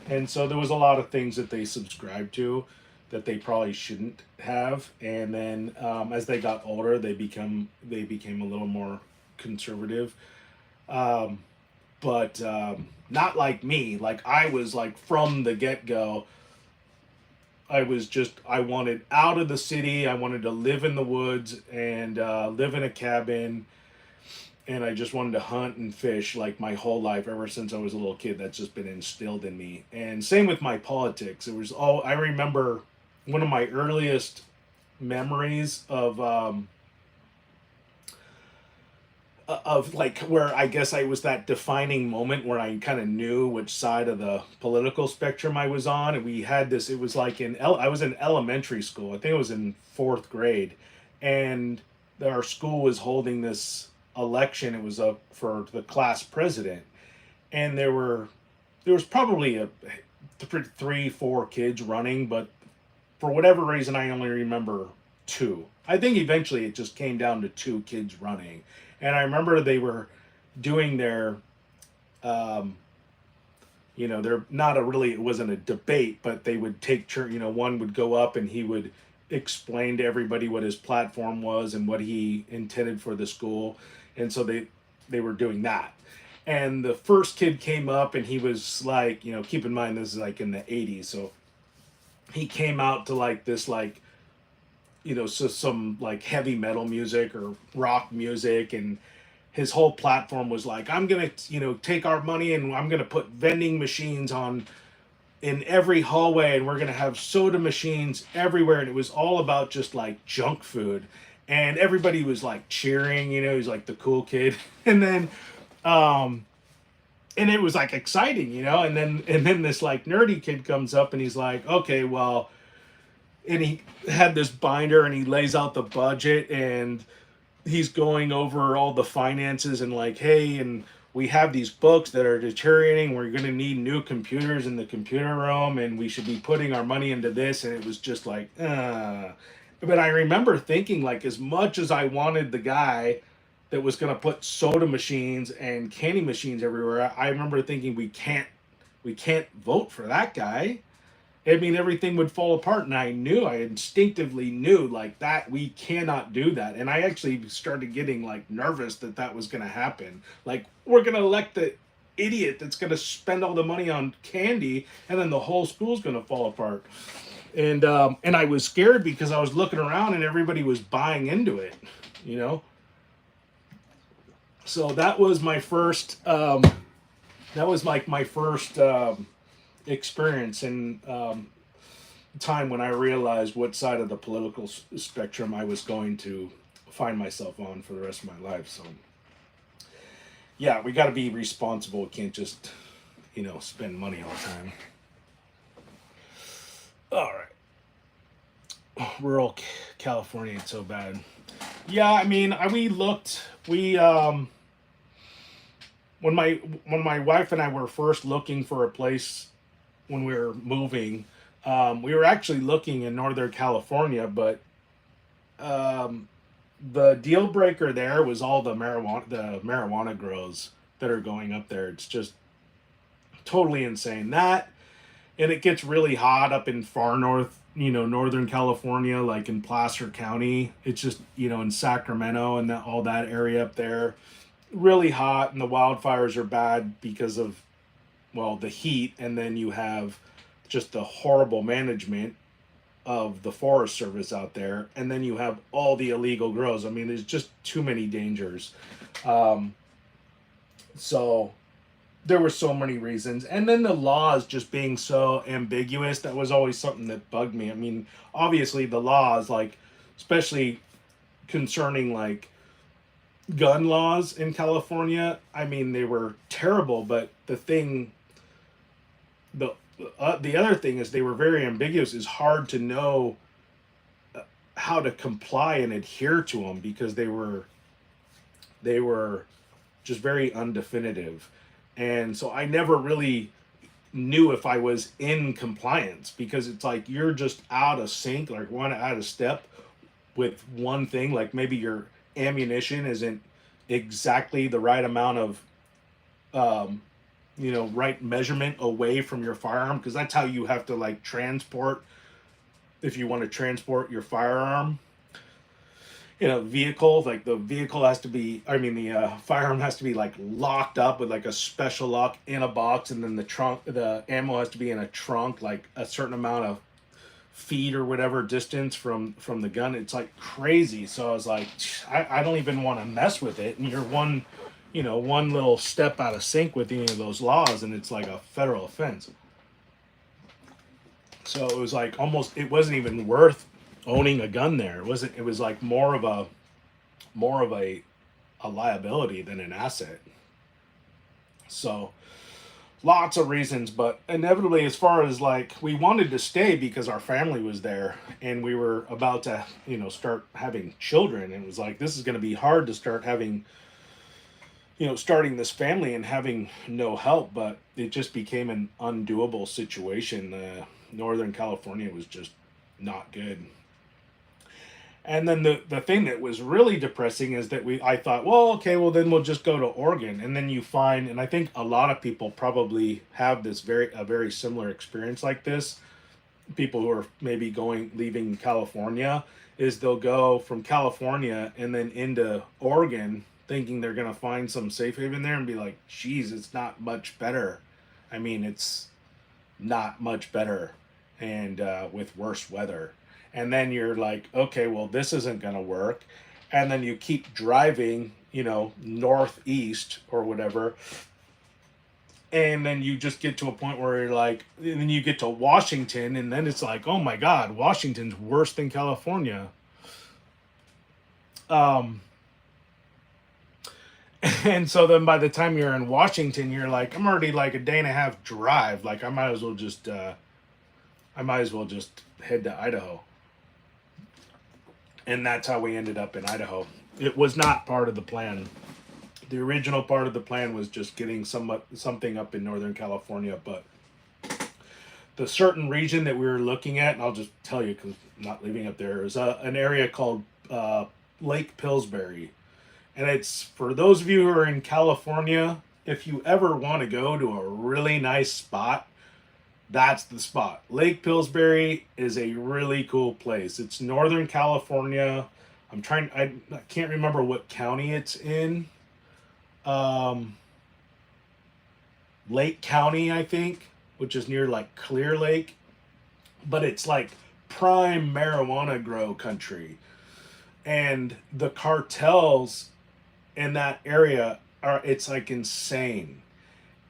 Speaker 1: And so there was a lot of things that they subscribed to that they probably shouldn't have. And then as they got older, they became a little more conservative. But not like me. Like, I was like, from the get-go, I wanted out of the city. I wanted to live in the woods and live in a cabin. And I just wanted to hunt and fish like my whole life, ever since I was a little kid. That's just been instilled in me. And same with my politics. It was all, I remember one of my earliest memories of like where I guess I was that defining moment where I kind of knew which side of the political spectrum I was on. And we had this, it was like I was in elementary school. I think it was in fourth grade. And our school was holding this election. It was up for the class president. And there was probably three, four kids running, but for whatever reason, I only remember two. I think eventually it just came down to two kids running. And I remember they were doing their, um, they're not a really, it wasn't a debate, but they would take turn, one would go up and he would explain to everybody what his platform was and what he intended for the school. And so they were doing that. And the first kid came up and he was like, keep in mind, this is like in the 80s. So he came out to like this, like, so some like heavy metal music or rock music, and his whole platform was like, I'm gonna take our money and I'm gonna put vending machines on in every hallway, and we're gonna have soda machines everywhere. And it was all about just like junk food, and everybody was like cheering. He's like the cool kid. And then and it was like exciting, and then this like nerdy kid comes up and he's like, okay, well, and he had this binder and he lays out the budget and he's going over all the finances and like, hey, and we have these books that are deteriorating. We're going to need new computers in the computer room and we should be putting our money into this. And it was just like, But I remember thinking, like, as much as I wanted the guy that was going to put soda machines and candy machines everywhere, I remember thinking we can't vote for that guy. I mean, everything would fall apart, and I instinctively knew, like, that we cannot do that. And I actually started getting, like, nervous that was going to happen. Like, we're going to elect the idiot that's going to spend all the money on candy, and then the whole school's going to fall apart. And I was scared because I was looking around and everybody was buying into it, So that was my first, experience and time when I realized what side of the political spectrum I was going to find myself on for the rest of my life. So yeah, we got to be responsible. We can't just spend money all the time. All right, rural California, it's so bad. Yeah, I mean, we when my wife and I were first looking for a place when we were moving, we were actually looking in Northern California, but the deal breaker there was all the marijuana grows that are going up there. It's just totally insane. That, and it gets really hot up in far north, Northern California, like in Placer County. It's just, in Sacramento and all that area up there, really hot, and the wildfires are bad because of, well, the heat, and then you have just the horrible management of the Forest Service out there, and then you have all the illegal grows. I mean, there's just too many dangers. So there were so many reasons, and then the laws just being so ambiguous, that was always something that bugged me. I mean, obviously the laws, like, especially concerning like gun laws in California, I mean, they were terrible, but the other thing is they were very ambiguous. It's hard to know how to comply and adhere to them because they were just very undefinitive. And so I never really knew if I was in compliance, because it's like you're just out of sync, like one out of step with one thing. Like maybe your ammunition isn't exactly the right amount of right measurement away from your firearm, because that's how you have to like transport, if you want to transport your firearm in a vehicle. Like the vehicle has to be, the firearm has to be like locked up with like a special lock in a box, and then the ammo has to be in a trunk, like a certain amount of feet or whatever distance from the gun. It's like crazy. So I was like, I don't even want to mess with it. And you're one little step out of sync with any of those laws, and it's like a federal offense. So it was like almost, it wasn't even worth owning a gun there. It wasn't. It was like more of a liability than an asset. So lots of reasons, but inevitably, as far as like, we wanted to stay because our family was there and we were about to start having children, and it was like, this is going to be hard to start having starting this family and having no help. But it just became an undoable situation. Northern California was just not good. And then the thing that was really depressing is that I thought, well, okay, well then we'll just go to Oregon. And then you find, and I think a lot of people probably have this a very similar experience like this. People who are maybe leaving California, is they'll go from California and then into Oregon thinking they're going to find some safe haven there, and be like, geez, it's not much better. I mean, it's not much better, and with worse weather. And then you're like, okay, well, this isn't going to work. And then you keep driving, northeast or whatever. And then you just get to a point where you're like, and then you get to Washington, and then it's like, oh my God, Washington's worse than California. And so then by the time you're in Washington, you're like, I'm already like a day and a half drive. Like I might as well just head to Idaho. And that's how we ended up in Idaho. It was not part of the plan. The original part of the plan was just getting something up in Northern California, but the certain region that we were looking at, and I'll just tell you because I'm not living up there, is an area called Lake Pillsbury. And it's, for those of you who are in California, if you ever want to go to a really nice spot, that's the spot. Lake Pillsbury is a really cool place. It's Northern California. I can't remember what county it's in. Lake County, I think, which is near like Clear Lake. But it's like prime marijuana grow country. And the cartels in that area it's like insane.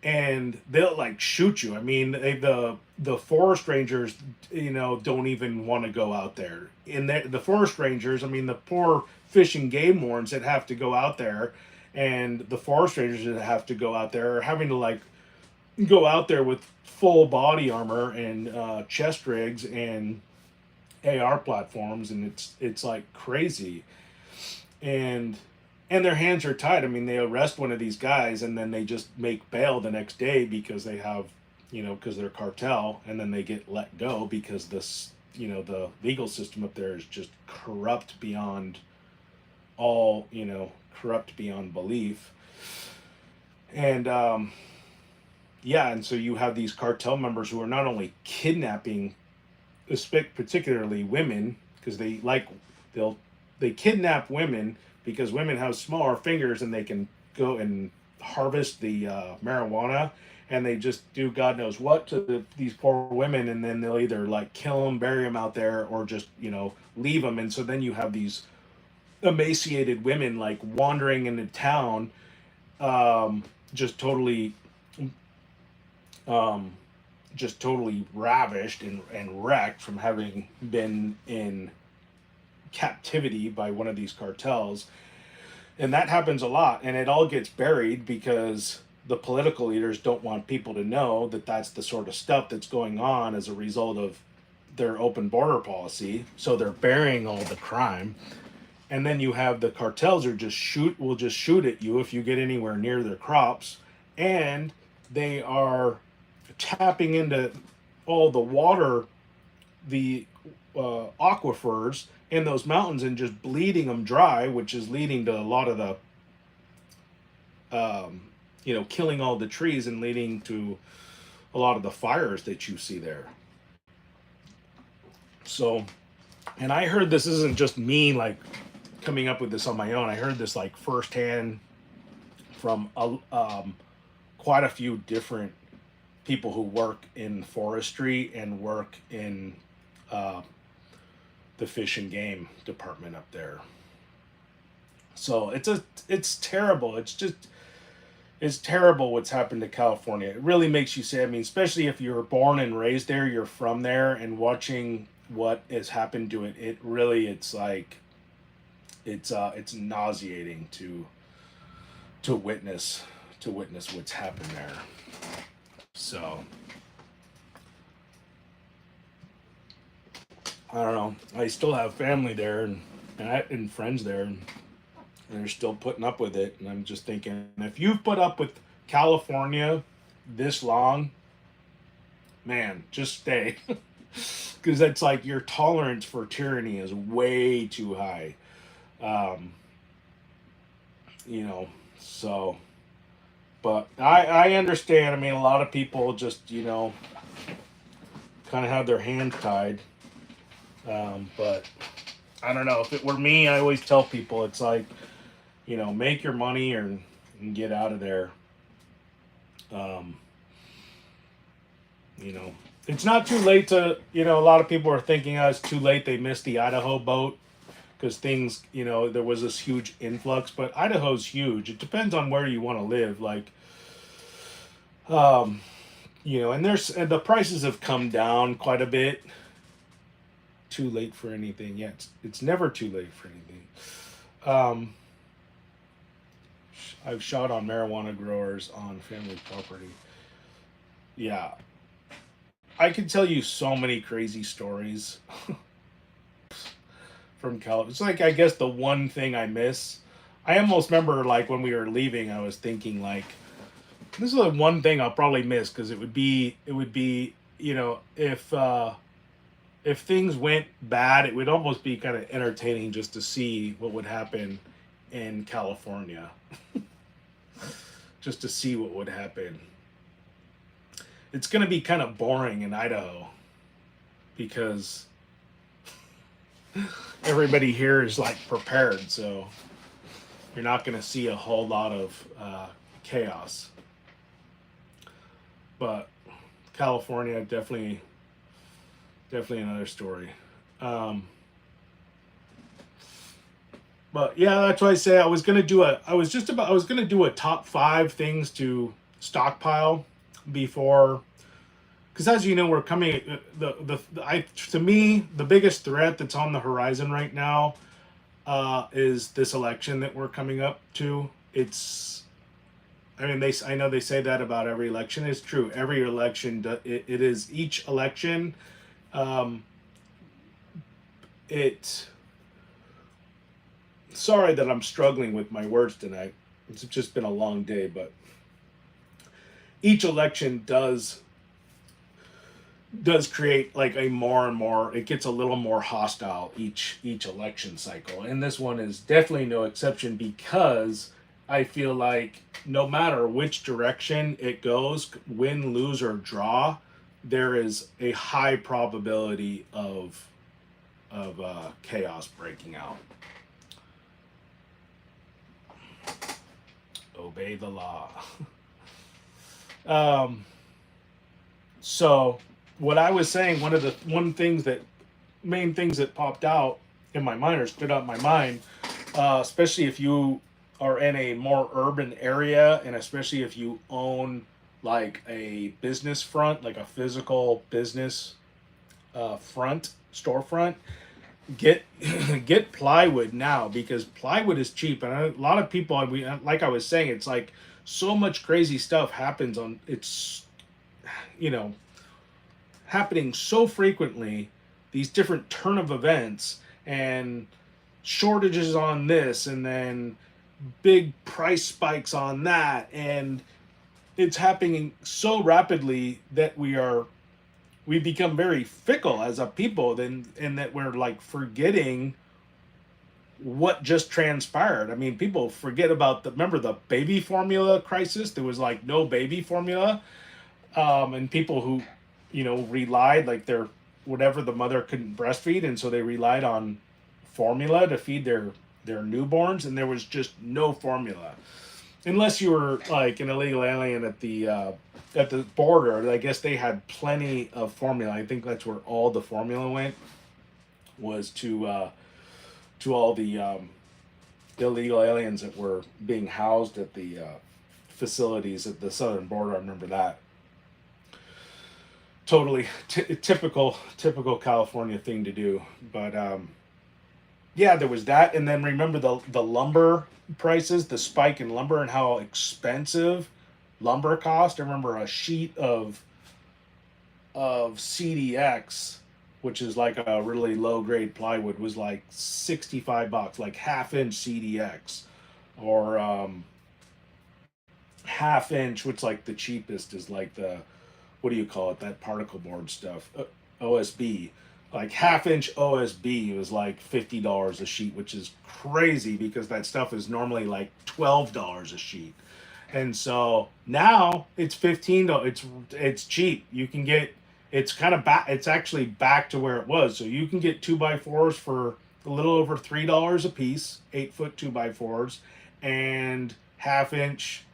Speaker 1: And they'll like shoot you. I mean, the forest rangers, don't even want to go out there. And the forest rangers, I mean, the poor fish and game wardens that have to go out there, and the forest rangers that have to go out there are having to like go out there with full body armor and chest rigs and AR platforms, and it's like crazy. And their hands are tied. I mean, they arrest one of these guys and then they just make bail the next day because they have, because they're cartel, and then they get let go because this, the legal system up there is just corrupt beyond corrupt beyond belief. And yeah, and so you have these cartel members who are not only kidnapping, particularly women, because they kidnap women because women have smaller fingers and they can go and harvest the marijuana, and they just do God knows what to these poor women, and then they'll either like kill them, bury them out there, or just leave them. And so then you have these emaciated women like wandering into town, just totally ravished and wrecked from having been in captivity by one of these cartels. And that happens a lot, and it all gets buried because the political leaders don't want people to know that that's the sort of stuff that's going on as a result of their open border policy. So they're burying all the crime. And then you have the cartels will just shoot at you if you get anywhere near their crops, and they are tapping into all the water, the aquifers in those mountains, and just bleeding them dry, which is leading to a lot of the killing all the trees and leading to a lot of the fires that you see there. So, and I heard, this isn't just me like coming up with this on my own. I heard this like firsthand from quite a few different people who work in forestry and work in the fish and game department up there. So it's terrible. It's terrible what's happened to California. It really makes you say, I mean, especially if you're born and raised there, you're from there, and watching what has happened to it, it really, it's like, it's nauseating to witness what's happened there. So I don't know. I still have family there and friends there, and they're still putting up with it. And I'm just thinking, if you've put up with California this long, man, just stay. Because it's like your tolerance for tyranny is way too high. So, but I understand. I mean, a lot of people just, kind of have their hands tied. But I don't know. If it were me, I always tell people, it's like, make your money and get out of there. It's not too late to, a lot of people are thinking, it's too late. They missed the Idaho boat because things, there was this huge influx, but Idaho's huge. It depends on where you want to live. Like, and the prices have come down quite a bit. Too late for anything. Yeah, it's never too late for anything. I've shot on marijuana growers on family property. Yeah. I could tell you so many crazy stories from California. It's like, I guess the one thing I miss, I almost remember, like, when we were leaving, I was thinking, like, this is the one thing I'll probably miss, because it would be, if things went bad, it would almost be kind of entertaining just to see what would happen in California. Just to see what would happen. It's going to be kind of boring in Idaho because everybody here is like prepared, so you're not going to see a whole lot of chaos. But California, definitely another story. But yeah, that's why I say I was gonna do a top 5 things to stockpile before, because as you know, we're coming. To me, the biggest threat that's on the horizon right now is this election that we're coming up to. I know they say that about every election. It's true. Every election, it is each election. Sorry that I'm struggling with my words tonight. It's just been a long day, but each election does create like a more and more, it gets a little more hostile each election cycle. And this one is definitely no exception, because I feel like no matter which direction it goes, win, lose, or draw, there is a high probability of chaos breaking out. Obey the law. So what I was saying, main things that popped out in my mind or stood out in my mind, especially if you are in a more urban area, and especially if you own like a business front, like a physical business storefront, get plywood now, because plywood is cheap. And a lot of people, like I was saying, it's like so much crazy stuff happens happening so frequently, these different turn of events and shortages on this, and then big price spikes on that, and it's happening so rapidly that we become very fickle as a people, and that we're like forgetting what just transpired. I mean, people forget about remember the baby formula crisis? There was like no baby formula, and people who, relied, like whatever, the mother couldn't breastfeed, and so they relied on formula to feed their newborns, and there was just no formula. unless you were like an illegal alien at the border. I guess they had plenty of formula. I think that's where all the formula went, was to all the illegal aliens that were being housed at the facilities at the southern border. I remember that. Totally typical California thing to do. But yeah, there was that, and then remember the lumber prices, the spike in lumber, and how expensive lumber cost. I remember a sheet of CDX, which is like a really low grade plywood, was like $65, like half-inch CDX, or half inch, which like the cheapest is like the, what do you call it, that particle board stuff, OSB. Like half-inch OSB was like $50 a sheet, which is crazy because that stuff is normally like $12 a sheet. And so now it's $15. It's cheap. You can get, it's kind of back. It's actually back to where it was. So you can get 2x4s for a little over $3 a piece, 8-foot 2x4s, and half-inch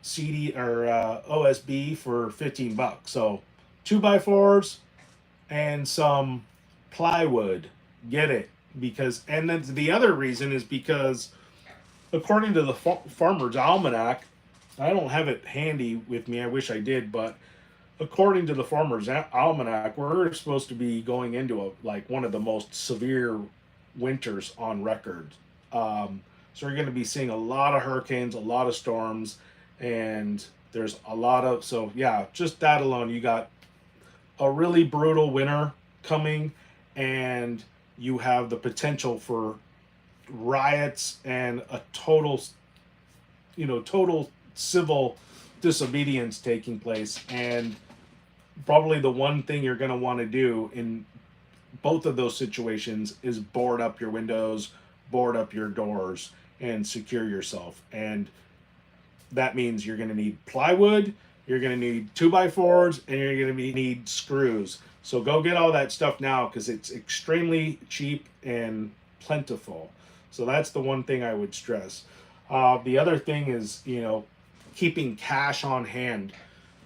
Speaker 1: CD or OSB for $15. So 2x4s and some plywood. Get it? Because, and then the other reason is because according to the Farmer's Almanac, I don't have it handy with me. I wish I did, but according to the Farmer's Almanac, we're supposed to be going into like one of the most severe winters on record. So you're going to be seeing a lot of hurricanes, a lot of storms, and there's a lot of, so yeah, just that alone, you got a really brutal winter coming, and you have the potential for riots and a total civil disobedience taking place. And probably the one thing you're going to want to do in both of those situations is board up your windows, board up your doors, and secure yourself. And that means you're going to need plywood, you're going to need 2x4s, and you're going to need screws. So go get all that stuff now because it's extremely cheap and plentiful. So that's the one thing I would stress. The other thing is, keeping cash on hand.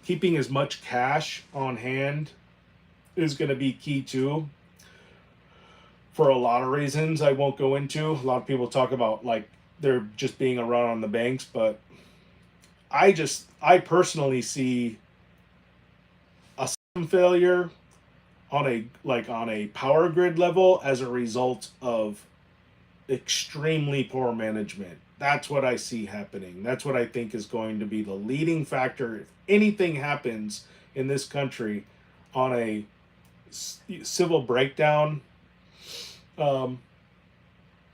Speaker 1: Keeping as much cash on hand is going to be key too, for a lot of reasons I won't go into. A lot of people talk about like there just being a run on the banks, but I personally see a system failure on a power grid level as a result of extremely poor management. That's what I see happening. That's what I think is going to be the leading factor. If anything happens in this country on a civil breakdown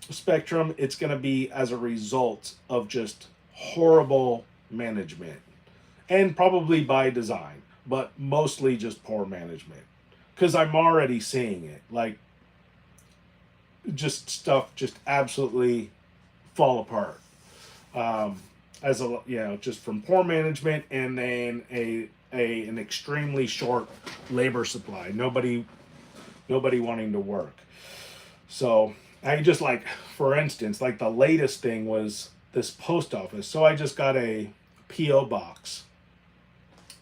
Speaker 1: spectrum, it's going to be as a result of just horrible management, and probably by design, but mostly just poor management, because I'm already seeing it, like just stuff just absolutely fall apart, as a just from poor management, and then an extremely short labor supply, nobody wanting to work. So I just, like, for instance, like the latest thing was this post office. So I just got a PO box.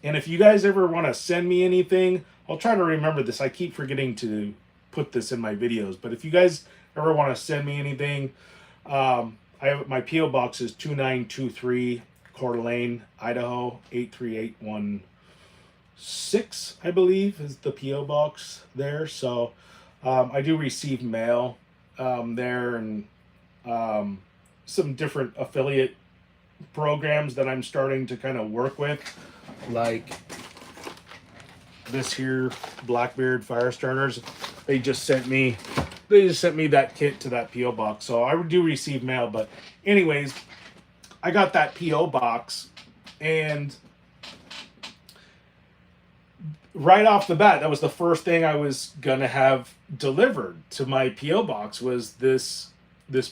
Speaker 1: And if you guys ever want to send me anything, I'll try to remember this. I keep forgetting to put this in my videos. But if you guys ever want to send me anything, I have, my PO box is 2923 Coeur d'Alene, Idaho 83816, I believe, is the PO box there. So I do receive mail there, and some different affiliate programs that I'm starting to kind of work with, like this here, Blackbeard Fire Starters. They just sent me that kit to that PO box, so I do receive mail. But anyways, I got that PO box, and right off the bat, that was the first thing I was gonna have delivered to my PO box, was this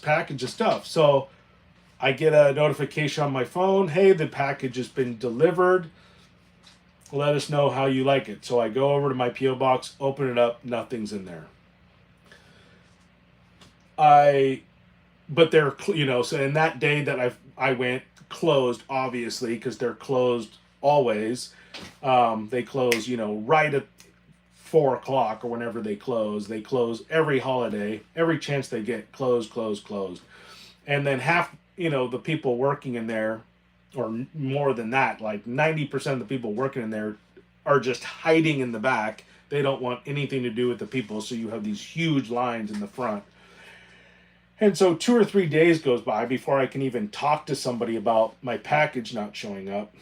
Speaker 1: package of stuff. So I get a notification on my phone, hey, the package has been delivered, let us know how you like it. So I go over to my PO box, open it up, nothing's in there. But they're, so in that day that I went, closed, obviously, because they're closed always. They close, right at 4 o'clock or whenever they close. They close every holiday, every chance they get, closed, closed, closed. And then half, the people working in there, or more than that, like 90% of the people working in there are just hiding in the back. They don't want anything to do with the people. So you have these huge lines in the front. And so 2 or 3 days goes by before I can even talk to somebody about my package not showing up.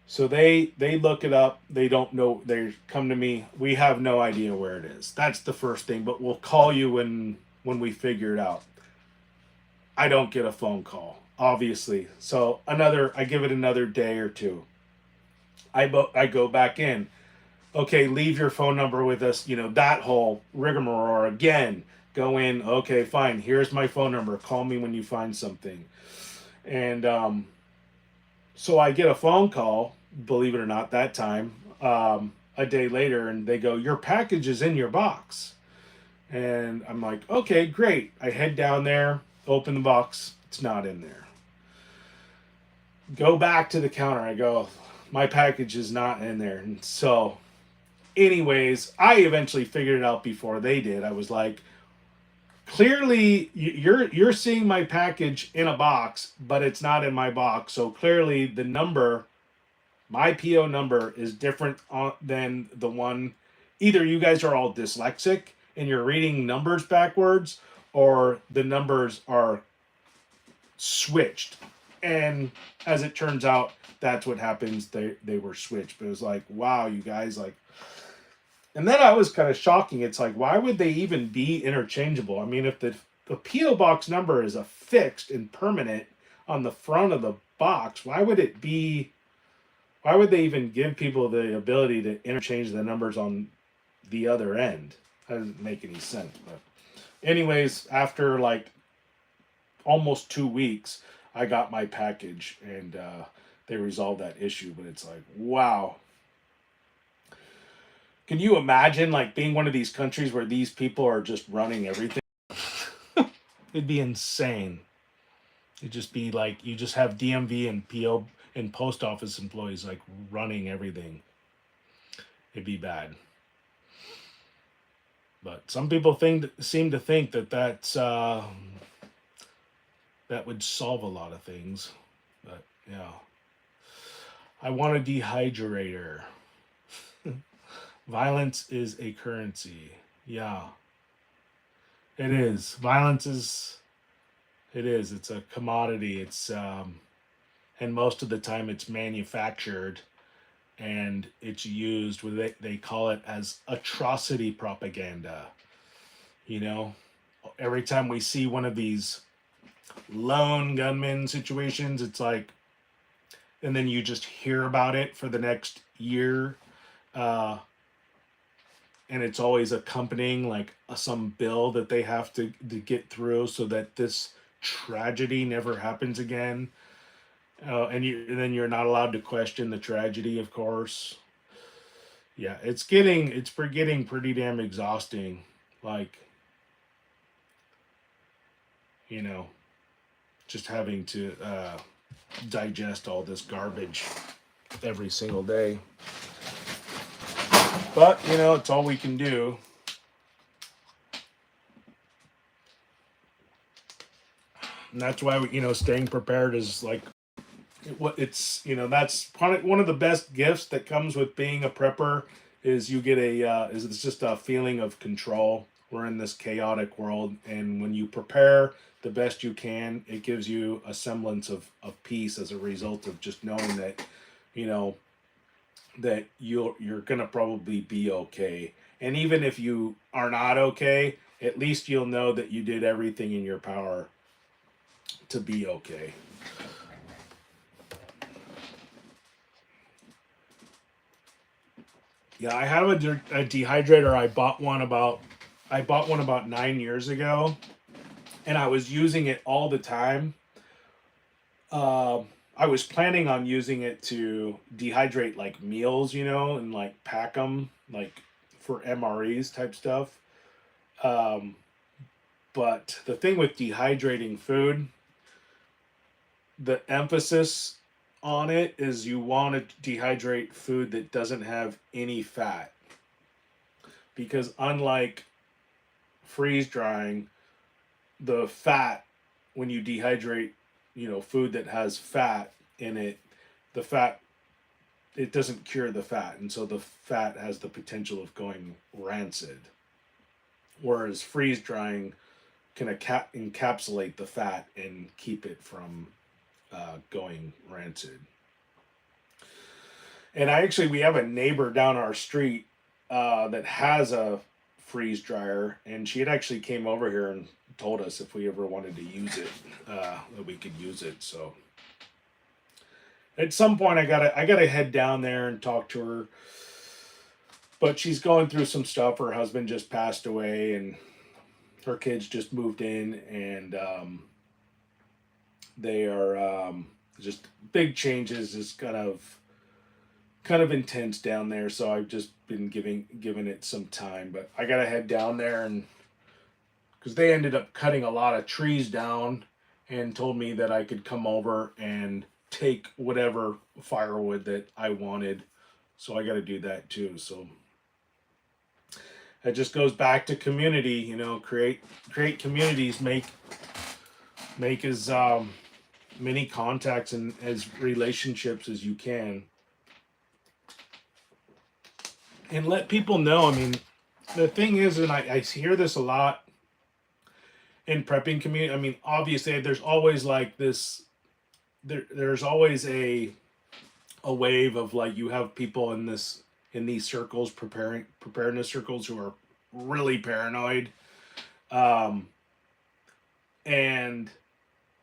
Speaker 1: So they look it up. They don't know. They come to me. We have no idea where it is. That's the first thing. But we'll call you when we figure it out. I don't get a phone call, obviously. So I give it another day or two. I go back in. Okay, leave your phone number with us. That whole rigmarole again. Go in. Okay, fine. Here's my phone number. Call me when you find something. And so I get a phone call, believe it or not, that time, a day later, and they go, your package is in your box. And I'm like, okay, great. I head down there, open the box. It's not in there. Go back to the counter. I go, my package is not in there. And so, anyways, I eventually figured it out before they did. I was like, clearly you're seeing my package in a box, but it's not in my box. So clearly the number, my PO number, is different than the one. Either you guys are all dyslexic and you're reading numbers backwards, or the numbers are switched. And as it turns out, that's what happens. They were switched. But it was like, wow, you guys, like. And then I was kind of shocking. It's like, why would they even be interchangeable? I mean, if the P.O. box number is a fixed and permanent on the front of the box, why would they even give people the ability to interchange the numbers on the other end? That doesn't make any sense. But anyways, after like almost 2 weeks, I got my package, and they resolved that issue. But it's like, wow. Can you imagine like being one of these countries where these people are just running everything? It'd be insane. It'd just be like you just have DMV and PO and post office employees like running everything. It'd be bad. But some people seem to think that would solve a lot of things. But yeah, I want a dehydrator. Violence is a currency. Yeah. It is. Violence is. It is. It's a commodity. It's and most of the time it's manufactured, and it's used with they call it as atrocity propaganda. Every time we see one of these lone gunman situations, it's like, and then you just hear about it for the next year. And it's always accompanying like some bill that they have to get through so that this tragedy never happens again. And then you're not allowed to question the tragedy, of course. Yeah, it's getting pretty damn exhausting. Like, just having to digest all this garbage every single day. But, it's all we can do. And that's why, staying prepared is like, that's one of the best gifts that comes with being a prepper is you get it's just a feeling of control. We're in this chaotic world. And when you prepare the best you can, it gives you a semblance of peace as a result of just knowing that, that you're gonna probably be okay. And even if you are not okay, at least you'll know that you did everything in your power to be okay. Yeah, I have a dehydrator. I bought one about 9 years ago, and I was using it all the time. I was planning on using it to dehydrate like meals, and like pack them like for MREs type stuff. But the thing with dehydrating food the emphasis on it is you want to dehydrate food that doesn't have any fat, because unlike freeze drying, the fat, when you dehydrate, food that has fat in it, the fat, it doesn't cure the fat, and so the fat has the potential of going rancid. Whereas freeze drying can encapsulate the fat and keep it from going rancid. And we have a neighbor down our street that has a freeze dryer, and she had actually came over here and told us if we ever wanted to use it, that we could use it. So at some point, I gotta head down there and talk to her. But she's going through some stuff. Her husband just passed away, and her kids just moved in, and they are just big changes. Is kind of intense down there. So I've just been giving it some time. But I gotta head down there, and because they ended up cutting a lot of trees down, and told me that I could come over and take whatever firewood that I wanted. So I got to do that too. So it just goes back to community, create communities, make as many contacts and as relationships as you can, and let people know. I mean, the thing is, and I hear this a lot in prepping community. I mean, obviously there's always like this, there's always a wave of like, you have people in these circles, preparedness circles, who are really paranoid, and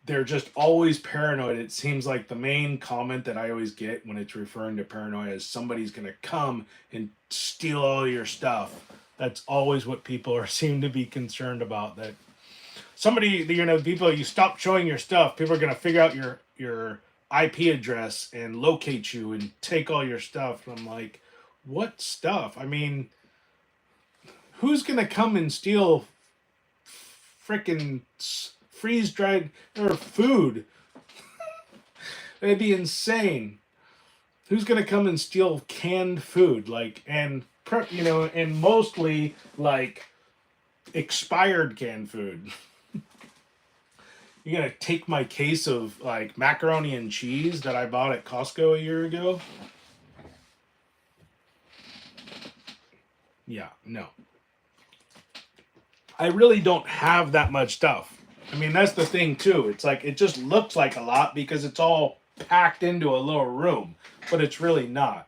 Speaker 1: they're just always paranoid. It seems like the main comment that I always get when it's referring to paranoia is somebody's going to come and steal all your stuff. That's always what people seem to be concerned about, that somebody, people, you stop showing your stuff, people are going to figure out your IP address and locate you and take all your stuff. And I'm like, what stuff? I mean, who's going to come and steal freaking freeze-dried or food? That'd be insane. Who's going to come and steal canned food? And mostly like expired canned food. You're going to take my case of like macaroni and cheese that I bought at Costco a year ago? Yeah, no. I really don't have that much stuff. I mean, that's the thing too. It's like, it just looks like a lot because it's all packed into a little room, but it's really not.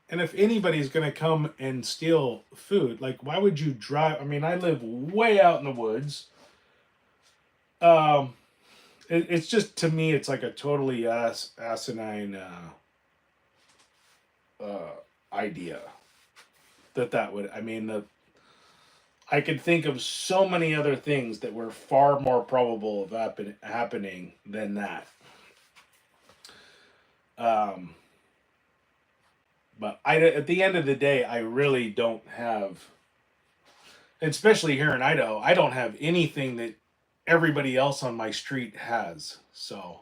Speaker 1: And if anybody's going to come and steal food, like, why would you drive? I mean, I live way out in the woods. It's just, to me, it's like a totally asinine idea that would, I mean, I could think of so many other things that were far more probable of happening than that. But at the end of the day, I really don't have, especially here in Idaho, I don't have anything that everybody else on my street has. So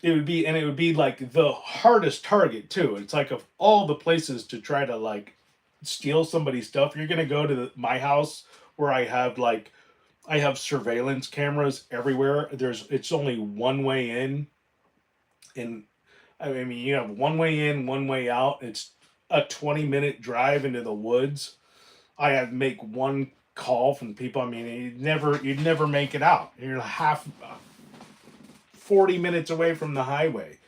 Speaker 1: it would be like the hardest target too. It's like, of all the places to try to like steal somebody's stuff, you're gonna go to my house where I have surveillance cameras everywhere. It's only one way in, and I mean, you have one way in, one way out. It's a 20-minute drive into the woods. I have to make one call from people. I mean, you'd never make it out. You're 40 minutes away from the highway.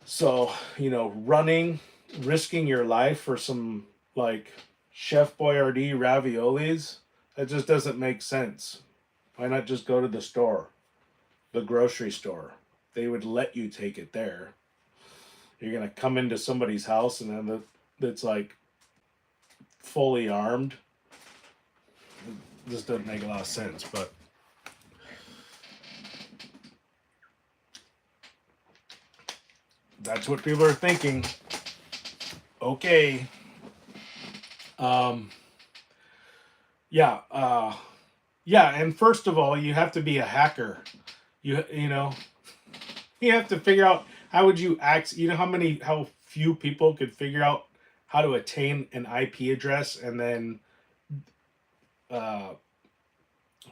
Speaker 1: So, running, risking your life for some like Chef Boyardee raviolis, that just doesn't make sense. Why not just go to the store, the grocery store? They would let you take it there. You're going to come into somebody's house and then that's like fully armed. It just doesn't make a lot of sense, but that's what people are thinking. Okay. Yeah, yeah, and first of all, you have to be a hacker. You know, you have to figure out how would you act. You know how few people could figure out how to attain an IP address and then uh,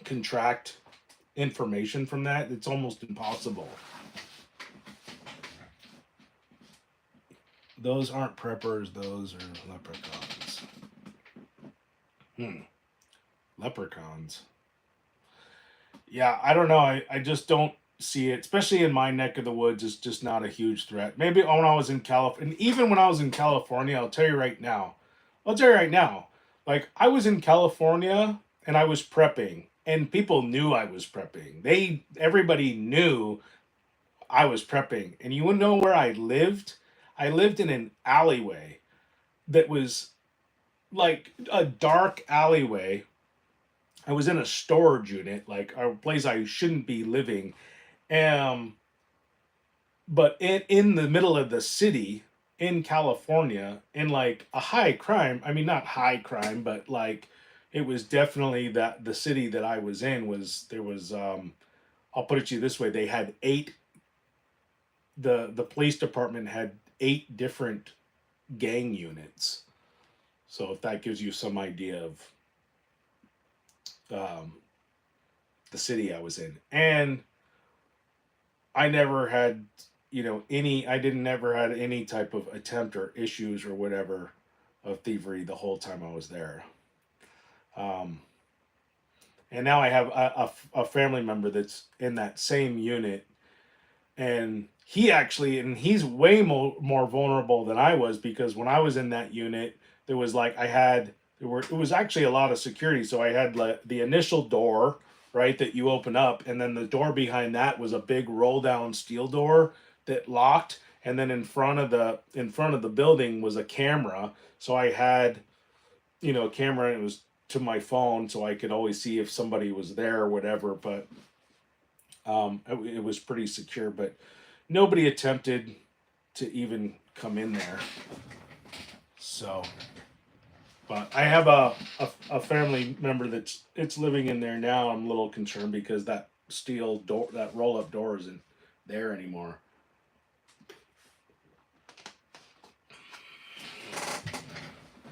Speaker 1: contract information from that. It's almost impossible. Those aren't preppers. Those are leprechauns. Hmm. Leprechauns. Yeah, I don't know. I just don't see it, especially in my neck of the woods. It's just not a huge threat. Maybe when I was in California, and even when I was in California, I'll tell you right now, like I was in California and I was prepping, and people knew I was prepping. Everybody knew I was prepping, and you would know where I lived. I lived in an alleyway that was like a dark alleyway. I was in a storage unit, like a place I shouldn't be living. Um, but in the middle of the city in California, in like a high crime. I mean, not high crime, but like it was definitely that the city that I was in was there was. I'll put it to you this way: they had eight. The police department had eight different gang units. So if that gives you some idea of um, the city I was in, and I never had, I didn't never had any type of attempt or issues or whatever of thievery the whole time I was there. Um, and now I have a family member that's in that same unit, and he's way more vulnerable than I was because when I was in that unit, there was like it was actually a lot of security. So I had like the initial door, right, that you open up, and then the door behind that was a big roll down steel door that locked, and then in front of the building was a camera. So I had a camera, and it was to my phone, so I could always see if somebody was there or whatever. But it was pretty secure, but nobody attempted to even come in there. So, but I have a family member that's it's living in there now. I'm a little concerned because that steel door, that roll up door, isn't there anymore.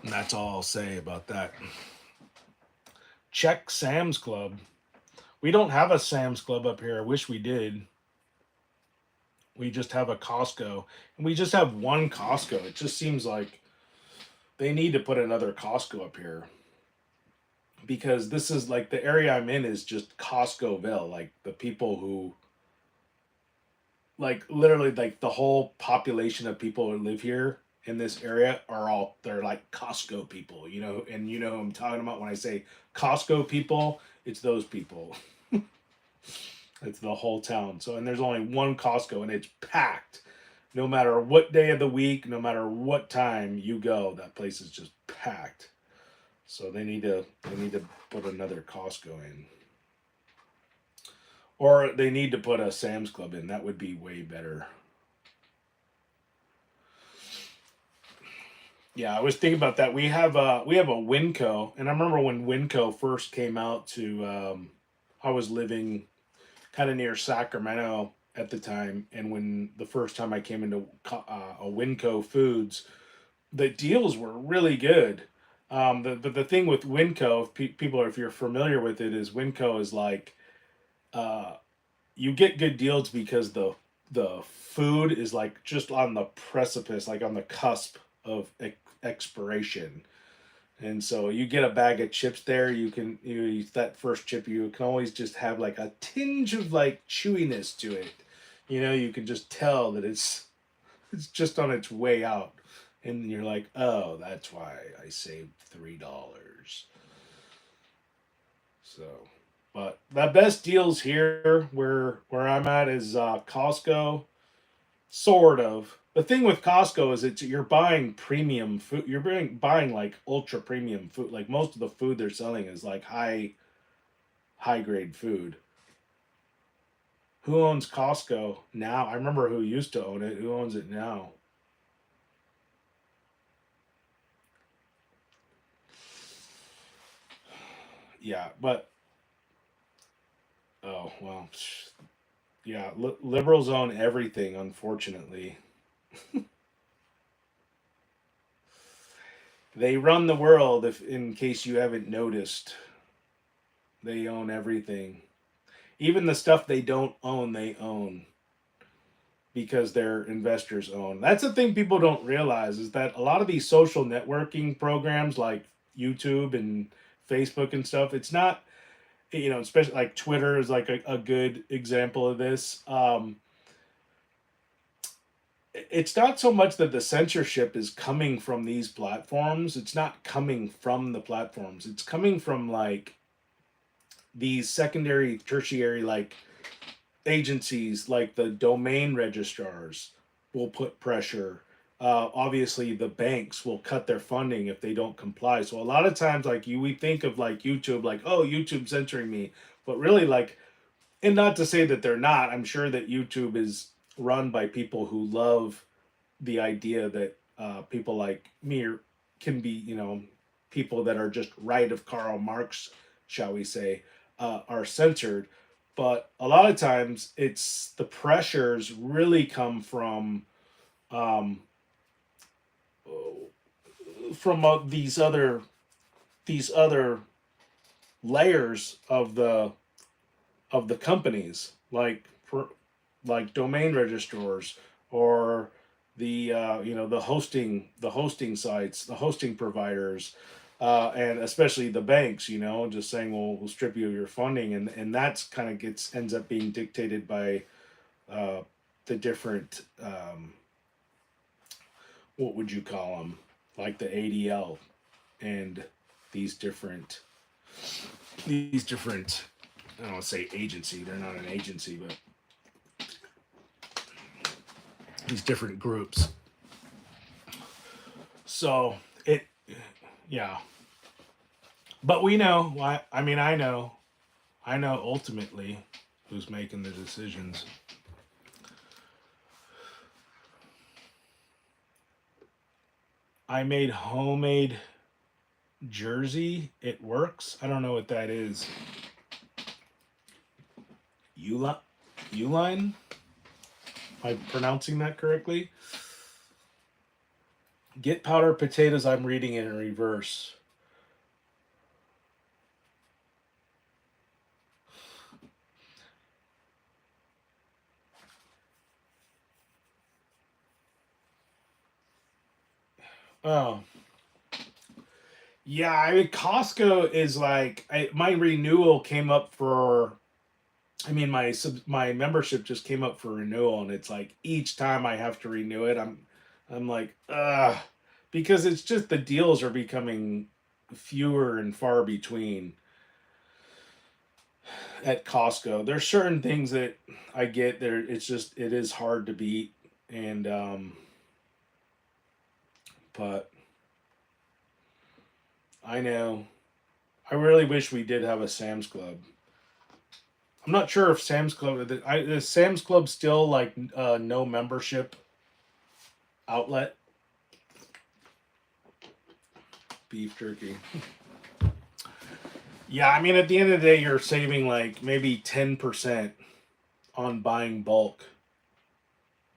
Speaker 1: And that's all I'll say about that. Check Sam's Club. We don't have a Sam's Club up here. I wish we did. We just have a Costco, and we just have one Costco. It just seems like they need to put another Costco up here because this is like the area I'm in is just Costcoville. Like the people who, like literally, like the whole population of people who live here in this area they're like Costco people, and you know who I'm talking about when I say Costco people. It's those people. It's the whole town. So, and there's only one Costco, and it's packed. No matter what day of the week, no matter what time you go, that place is just packed. So they need to put another Costco in, or they need to put a Sam's Club in. That would be way better. Yeah, I was thinking about that. We have a Winco, and I remember when Winco first came out to. I was living kind of near Sacramento at the time, and when the first time I came into a Winco Foods, the deals were really good. But the thing with Winco, if people if you're familiar with it, is Winco is like uh, you get good deals because the food is like just on the precipice, like on the cusp of expiration. And so you get a bag of chips there, you eat that first chip, you can always just have like a tinge of like chewiness to it. You can just tell that it's just on its way out. And you're like, oh, that's why I saved $3. So, but the best deals here where I'm at is Costco, sort of. The thing with Costco is you're buying premium food. You're buying like ultra premium food. Like most of the food they're selling is like high grade food. Who owns Costco now? I remember who used to own it. Who owns it now? yeah, but oh well, yeah, liberals own everything. Unfortunately, they run the world. If in case you haven't noticed, they own everything. Even the stuff they don't own, they own because their investors own. That's the thing people don't realize is that a lot of these social networking programs like YouTube and Facebook and stuff, it's not, especially like Twitter is like a good example of this. It's not so much that the censorship is coming from these platforms. It's not coming from the platforms. It's coming from like these secondary, tertiary, like agencies like the domain registrars will put pressure. Obviously, the banks will cut their funding if they don't comply. So a lot of times, like we think of like YouTube, like oh, YouTube censoring me, but really, like, and not to say that they're not. I'm sure that YouTube is run by people who love the idea that people like me can be, people that are just right of Karl Marx, shall we say, are censored. But a lot of times, it's the pressures really come um, these other layers of the companies, like domain registrars or the hosting sites, the hosting providers, and especially the banks. Just saying, well, we'll strip you of your funding, and that's kind of gets ends up being dictated by uh, the different what would you call them, like the ADL and these different these different I don't want to say agency. They're not an agency, but these different groups. So it, yeah. But we know. I mean, I know. I know ultimately who's making the decisions. I made homemade jersey. It works. I don't know what that is. Uline? Uline? Am I pronouncing that correctly? Get powdered potatoes. I'm reading it in reverse. Oh, yeah. I mean, Costco is like my renewal came up for. I mean, my membership just came up for renewal, and it's like each time I have to renew it, I'm like, because it's just the deals are becoming fewer and far between at Costco. There's certain things that I get there. It's just it is hard to beat, and but I know I really wish we did have a Sam's Club. I'm not sure if Sam's Club is Sam's Club still like no membership outlet beef jerky. Yeah, I mean at the end of the day you're saving like maybe 10% on buying bulk.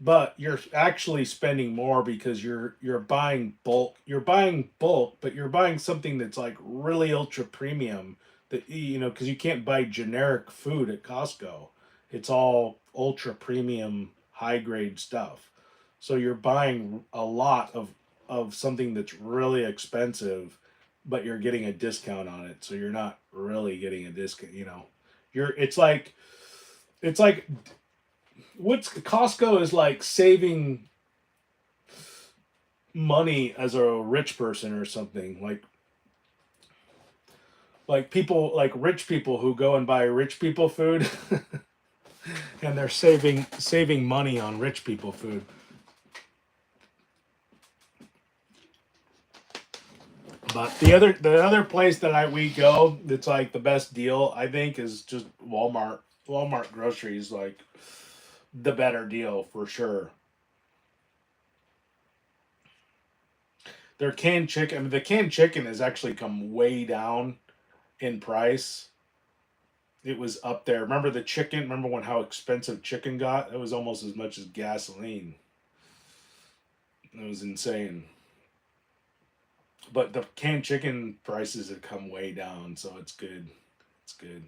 Speaker 1: But you're actually spending more because you're buying bulk. You're buying bulk, but you're buying something that's like really ultra premium that cuz you can't buy generic food at Costco. It's all ultra premium high grade stuff. So you're buying a lot of something that's really expensive, but you're getting a discount on it. So you're not really getting a discount. You're it's like what's Costco is like saving money as a rich person or something like people like rich people who go and buy rich people food and they're saving money on rich people food. But the other place that we go that's like the best deal I think is just Walmart. Walmart groceries like the better deal for sure. Their canned chicken, I mean, the canned chicken has actually come way down in price. It was up there. Remember the chicken? Remember when how expensive chicken got? It was almost as much as gasoline. It was insane. But the canned chicken prices have come way down, so it's good. It's good.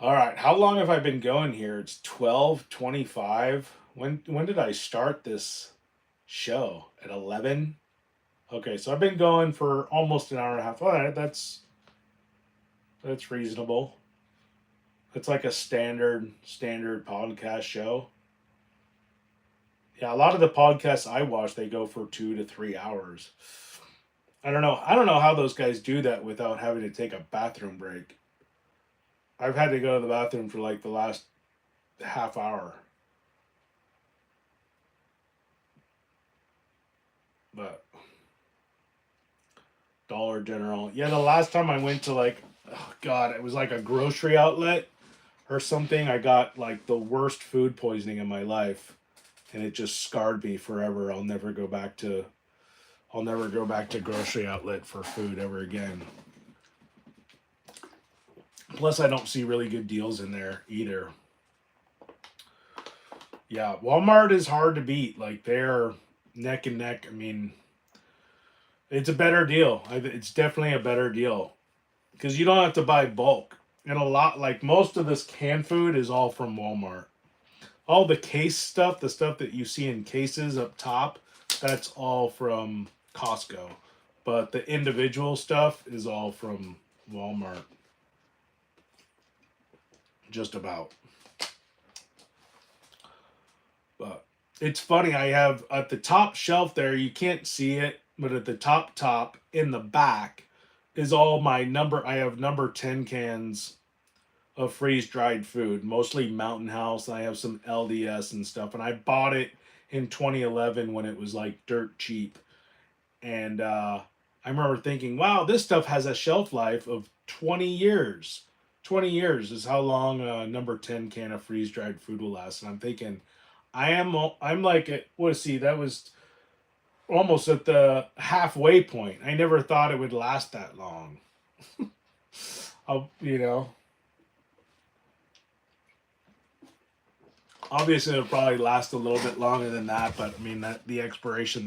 Speaker 1: All right, how long have I been going here? It's 12:25. When did I start this show? At 11? Okay, so I've been going for almost an hour and a half. All right, that's reasonable. It's like a standard podcast show. Yeah, a lot of the podcasts I watch, they go for 2 to 3 hours. I don't know. I don't know how those guys do that without having to take a bathroom break. I've had to go to the bathroom for like the last half hour. But Dollar General. Yeah, the last time I went to like, oh God, it was like a grocery outlet or something. I got like the worst food poisoning in my life, and it just scarred me forever. I'll never go back to grocery outlet for food ever again. Plus, I don't see really good deals in there either. Yeah, Walmart is hard to beat. Like they're neck and neck. I mean, it's a better deal. It's definitely a better deal because you don't have to buy bulk. And a lot, like most of this canned food is all from Walmart. All the case stuff, the stuff that you see in cases up top, that's all from Costco. But the individual stuff is all from Walmart. Just about. But it's funny, I have at the top shelf there, you can't see it, but at the top in the back is all my I have number 10 cans of freeze dried food, mostly Mountain House. I have some LDS and stuff, and I bought it in 2011 when it was like dirt cheap. And I remember thinking, wow, this stuff has a shelf life of 20 years. 20 years is how long a number 10 can of freeze dried food will last. And I'm thinking, I'm like, that was almost at the halfway point. I never thought it would last that long. You know, obviously it'll probably last a little bit longer than that, but I mean that the expiration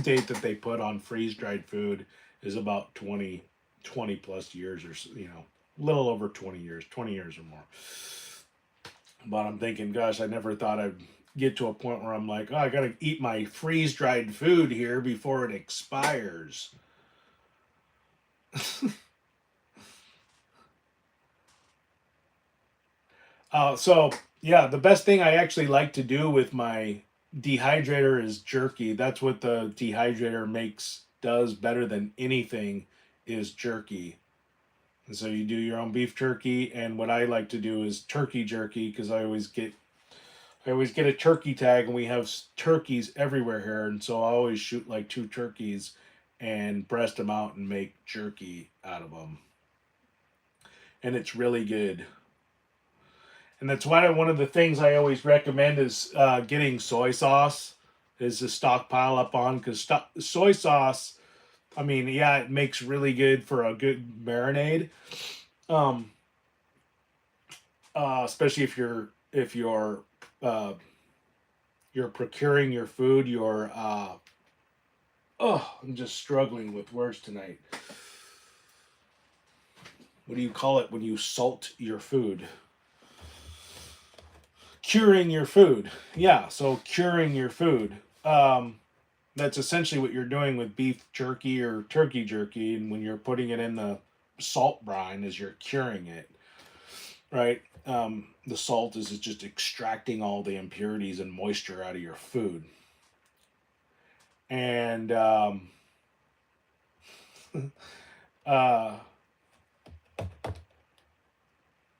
Speaker 1: date that they put on freeze dried food is about 20 plus years, or a little over 20 years, 20 years or more. But I'm thinking, gosh, I never thought I'd get to a point where I'm like, oh, I gotta eat my freeze dried food here before it expires. So yeah, the best thing I actually like to do with my dehydrator is jerky. That's what the dehydrator does better than anything is jerky. And so you do your own beef jerky, and what I like to do is turkey jerky because I always get a turkey tag, and we have turkeys everywhere here, and so I always shoot like 2 turkeys and breast them out and make jerky out of them, and it's really good. And that's why one of the things I always recommend is getting soy sauce, is to stockpile up on, because soy sauce, I mean, yeah, it makes really good for a good marinade. Um, Especially uh, you're procuring your food. I'm just struggling with words tonight. What do you call it when you salt your food? Curing your food. Yeah, so curing your food. That's essentially what you're doing with beef jerky or turkey jerky, and when you're putting it in the salt brine, is you're curing it, right? The salt is just extracting all the impurities and moisture out of your food, and uh,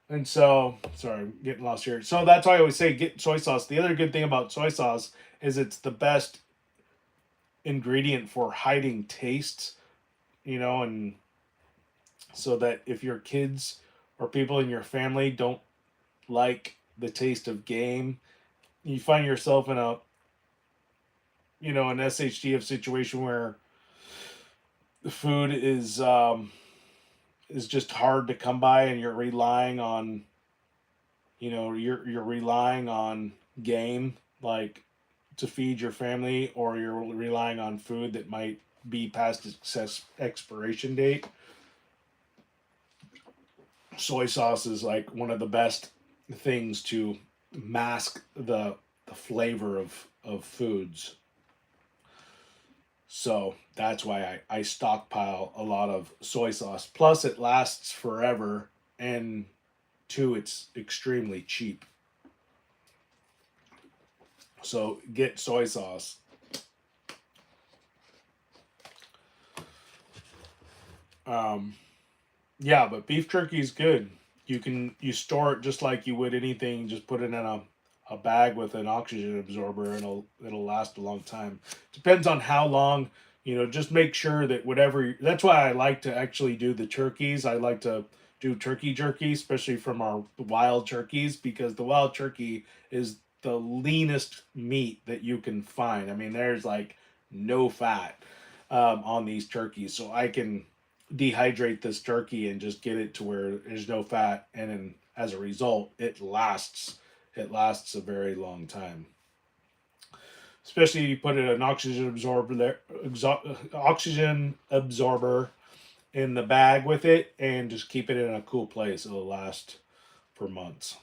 Speaker 1: and so, sorry, I'm getting lost here. So that's why I always say get soy sauce. The other good thing about soy sauce is it's the best ingredient for hiding tastes, and so that if your kids or people in your family don't like the taste of game, you find yourself in an SHTF situation where the food is just hard to come by, and you're relying on, you're relying on game, like, to feed your family, or you're relying on food that might be past its expiration date. Soy sauce is like one of the best things to mask the flavor of foods. So that's why I stockpile a lot of soy sauce. Plus, it lasts forever, and two, it's extremely cheap. So get soy sauce. Um, yeah, but beef jerky is good. You store it just like you would anything. Just put it in a bag with an oxygen absorber, and it'll last a long time. Depends on how long. Just make sure that whatever. That's why I like to actually do the turkeys. I like to do turkey jerky, especially from our wild turkeys, because the wild turkey is the leanest meat that you can find. I mean, there's like no fat on these turkeys, so I can dehydrate this turkey and just get it to where there's no fat, and then as a result, it lasts a very long time. Especially if you put an oxygen absorber in the bag with it, and just keep it in a cool place. It'll last for months.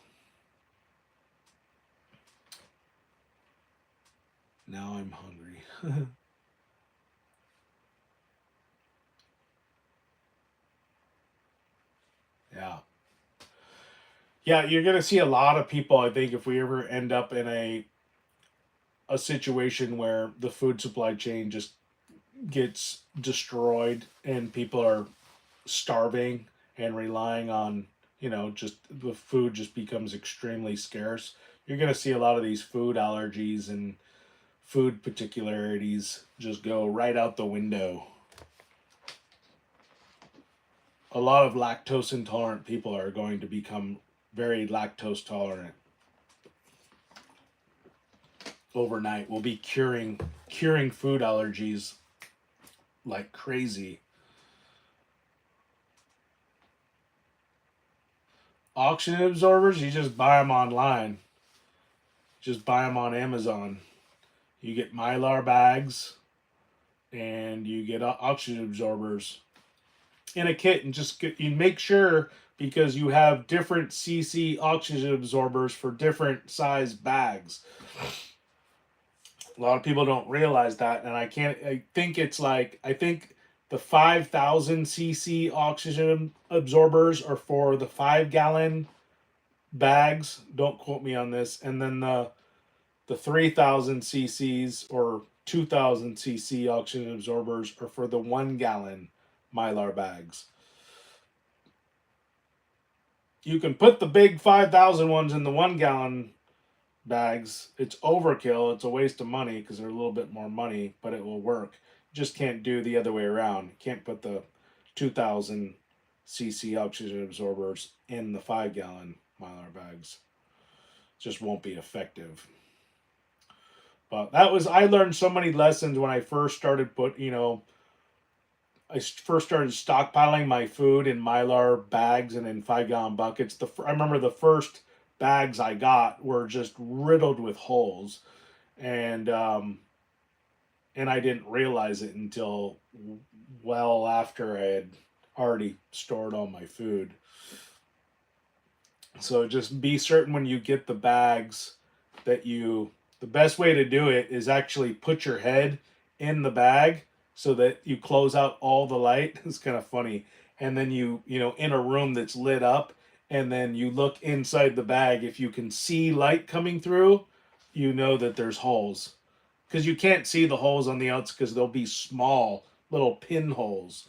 Speaker 1: Now I'm hungry. Yeah. Yeah, you're gonna see a lot of people. I think if we ever end up in a situation where the food supply chain just gets destroyed and people are starving and relying on, just the food just becomes extremely scarce, you're going to see a lot of these food allergies and food particularities just go right out the window. A lot of lactose intolerant people are going to become very lactose tolerant overnight. We'll be curing food allergies like crazy. Oxygen absorbers, you just buy them online. Just buy them on Amazon. You get Mylar bags, and you get oxygen absorbers in a kit, and you make sure, because you have different cc oxygen absorbers for different size bags. A lot of people don't realize that, and I think the 5,000 cc oxygen absorbers are for the 5-gallon bags. Don't quote me on this. And then the 3,000 cc's or 2,000 cc oxygen absorbers are for the 1-gallon Mylar bags. You can put the big 5,000 ones in the 1-gallon bags. It's overkill. It's a waste of money because they're a little bit more money, but it will work. You just can't do the other way around. You can't put the 2,000 cc oxygen absorbers in the 5-gallon Mylar bags. It just won't be effective. But I learned so many lessons when I first started I first started stockpiling my food in Mylar bags and in 5-gallon buckets. I remember the first bags I got were just riddled with holes, and I didn't realize it until well after I had already stored all my food. So just be certain when you get the bags that the best way to do it is actually put your head in the bag so that you close out all the light. It's kind of funny. And then in a room that's lit up, and then you look inside the bag. If you can see light coming through, you know that there's holes. Because you can't see the holes on the outs because they'll be small little pinholes.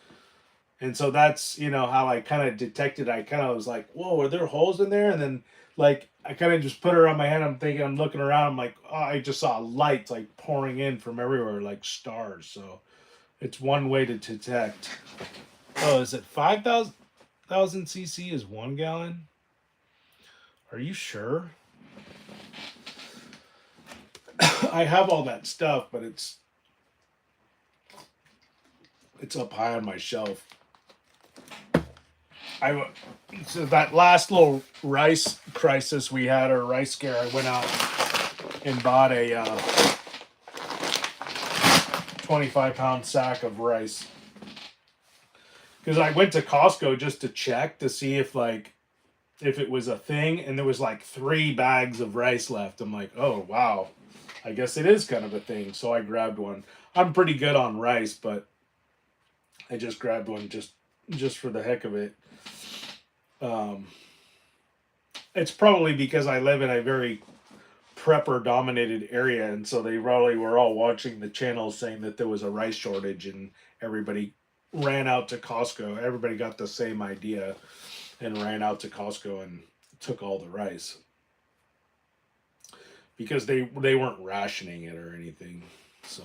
Speaker 1: And so that's, how I kind of detected. I kind of was like, whoa, are there holes in there? And then, like, I kind of just put it around my hand. I'm looking around. I'm like, oh, I just saw lights, like, pouring in from everywhere, like stars. So it's one way to detect. Oh, is it 5,000 cc is 1 gallon? Are you sure? I have all that stuff, but it's It's up high on my shelf. So that last little rice crisis we had, or rice scare, I went out and bought a 25-pound sack of rice. Because I went to Costco just to check to see if it was a thing, and there was like 3 bags of rice left. I'm like, oh wow, I guess it is kind of a thing. So I grabbed one. I'm pretty good on rice, but I just grabbed one just for the heck of it. It's probably because I live in a very prepper dominated area, and so they probably were all watching the channel saying that there was a rice shortage, and everybody ran out to Costco. Everybody got the same idea and ran out to Costco and took all the rice because they weren't rationing it or anything. So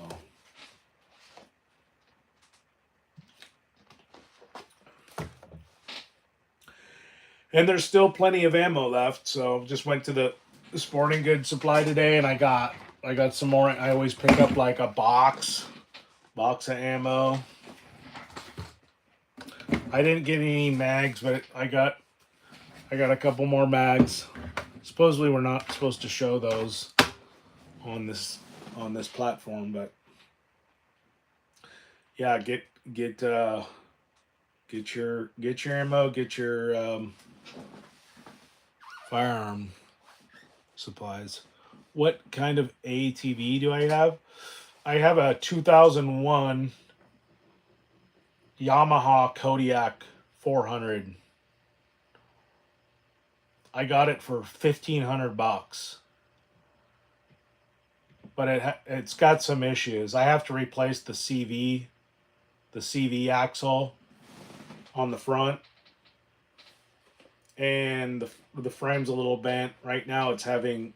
Speaker 1: and there's still plenty of ammo left, so just went to the sporting goods supply today, and I got some more. I always pick up like a box of ammo. I didn't get any mags, but I got a couple more mags. Supposedly we're not supposed to show those on this platform, but yeah, get your ammo, get your firearm supplies. What kind of ATV do I have? I have a 2001 Yamaha Kodiak 400. I got it for $1,500, but it's got some issues. I have to replace the CV axle on the front, and the frame's a little bent. Right now it's having,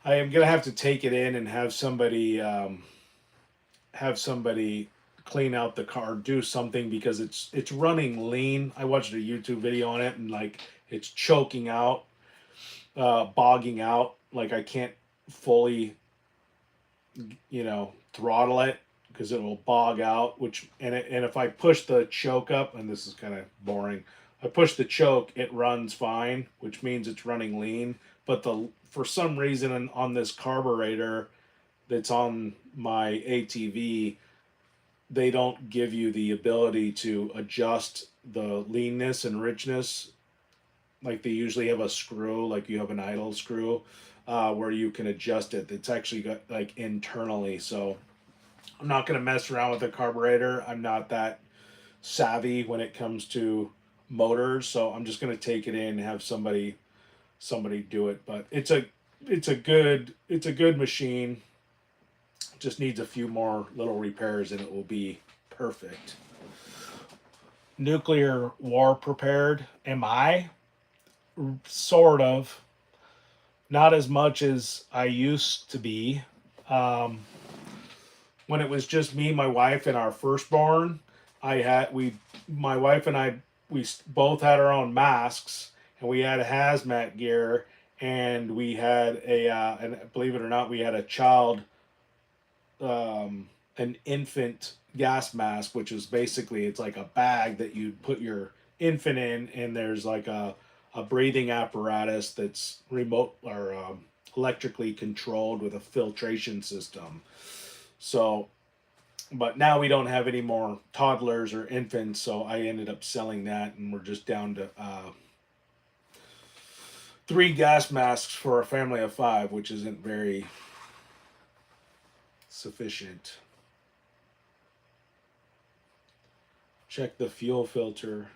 Speaker 1: I am gonna have to take it in and have somebody clean out the car, do something, because it's running lean. I watched a YouTube video on it, and like it's choking out, bogging out. Like I can't fully, throttle it because it will bog out. And if I push the choke up, and this is kind of boring, I push the choke, it runs fine, which means it's running lean. But for some reason on this carburetor that's on my ATV, they don't give you the ability to adjust the leanness and richness. Like they usually have a screw, like you have an idle screw, where you can adjust it. It's actually got like internally. So I'm not going to mess around with the carburetor. I'm not that savvy when it comes to motors. So I'm just going to take it in and have somebody do it. But it's a good machine. Just needs a few more little repairs and it will be perfect. Nuclear war prepared. Am I? Sort of. Not as much as I used to be. When it was just me, my wife, and our firstborn, my wife and I, we both had our own masks, and we had hazmat gear, and we had and believe it or not, we had a child, an infant gas mask, which is basically, it's like a bag that you put your infant in, and there's like a breathing apparatus that's remote or electrically controlled with a filtration system. So, but now we don't have any more toddlers or infants, so I ended up selling that, and we're just down to 3 gas masks for a family of 5, which isn't very sufficient. Check the fuel filter.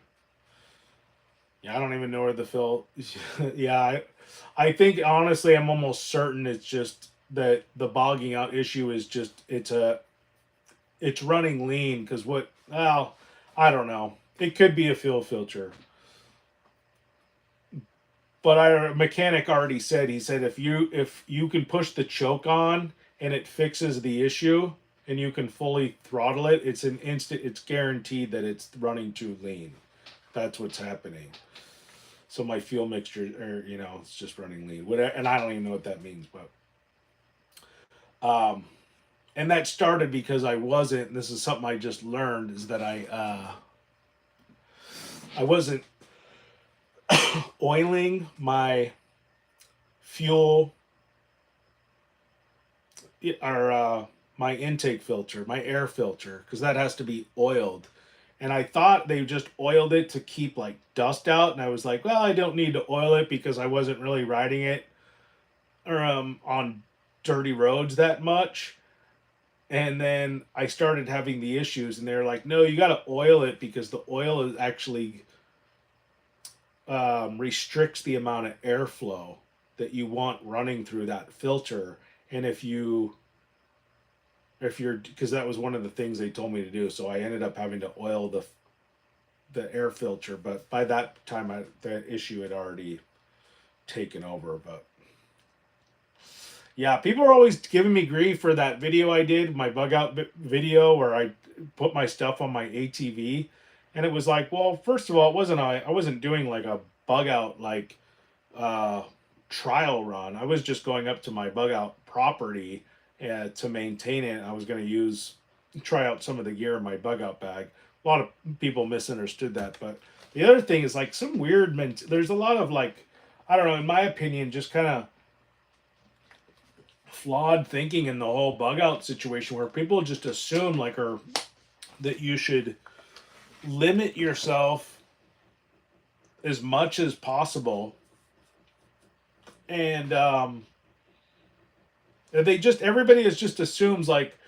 Speaker 1: Yeah, I don't even know where the yeah, I think honestly, I'm almost certain it's just that the bogging out issue is just it's running lean, because I don't know. It could be a fuel filter. But our mechanic already said, he said if you can push the choke on and it fixes the issue and you can fully throttle it, it's guaranteed that it's running too lean. That's what's happening. So my fuel mixture, it's just running lean. Whatever, and I don't even know what that means, but And that started because I wasn't, and this is something I just learned, is that I wasn't oiling my fuel or my intake filter, my air filter, because that has to be oiled. And I thought they just oiled it to keep like dust out, and I was like, well, I don't need to oil it because I wasn't really riding it or on dirty roads that much. And then I started having the issues, and they're like, no, you got to oil it because the oil is actually restricts the amount of airflow that you want running through that filter. And if you're, because that was one of the things they told me to do, so I ended up having to oil the air filter. But by that time, the issue had already taken over. But yeah, people are always giving me grief for that video I did, my bug out video where I put my stuff on my ATV. And it was like, well, first of all, I wasn't doing like a bug out like trial run. I was just going up to my bug out property to maintain it. I was going to try out some of the gear in my bug out bag. A lot of people misunderstood that. But the other thing is like some weird, there's a lot of like, I don't know, in my opinion, just kind of flawed thinking in the whole bug out situation where people just assume like that you should limit yourself as much as possible, and everybody just assumes like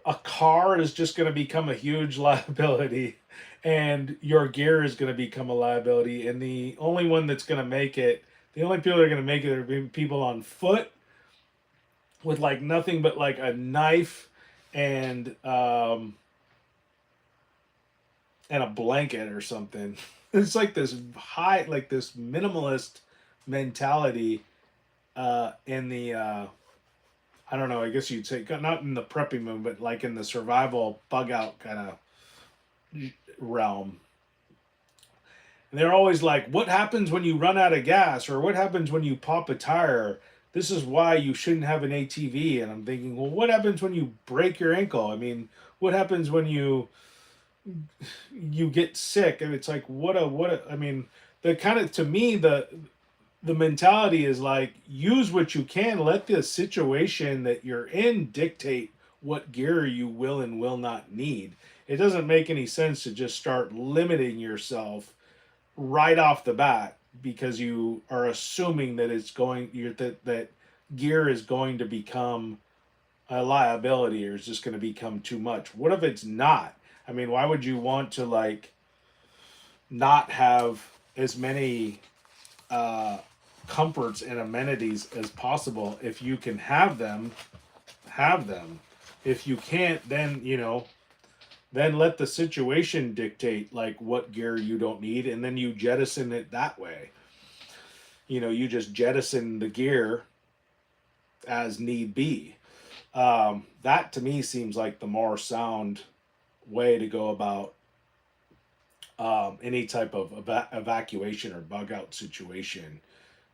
Speaker 1: a car is just going to become a huge liability and your gear is going to become a liability, and the only people that are going to make it are people on foot with like nothing but like a knife and a blanket or something. It's like this this minimalist mentality in the I don't know, I guess you'd say not in the prepping movement, but like in the survival bug out kind of realm. And they're always like, what happens when you run out of gas, or what happens when you pop a tire? This is why you shouldn't have an ATV. And I'm thinking, well, what happens when you break your ankle? I mean, what happens when you get sick? And it's like, I mean, the kind of, to me, the mentality is like, use what you can, let the situation that you're in dictate what gear you will and will not need. It doesn't make any sense to just start limiting yourself right off the bat because you are assuming that that gear is going to become a liability or is just going to become too much. What if it's not? I mean, why would you want to like not have as many comforts and amenities as possible? If you can have them, have them. If you can't, then then let the situation dictate like what gear you don't need, and then you jettison it that way. You just jettison the gear as need be. That to me seems like the more sound way to go about any type of evacuation or bug out situation.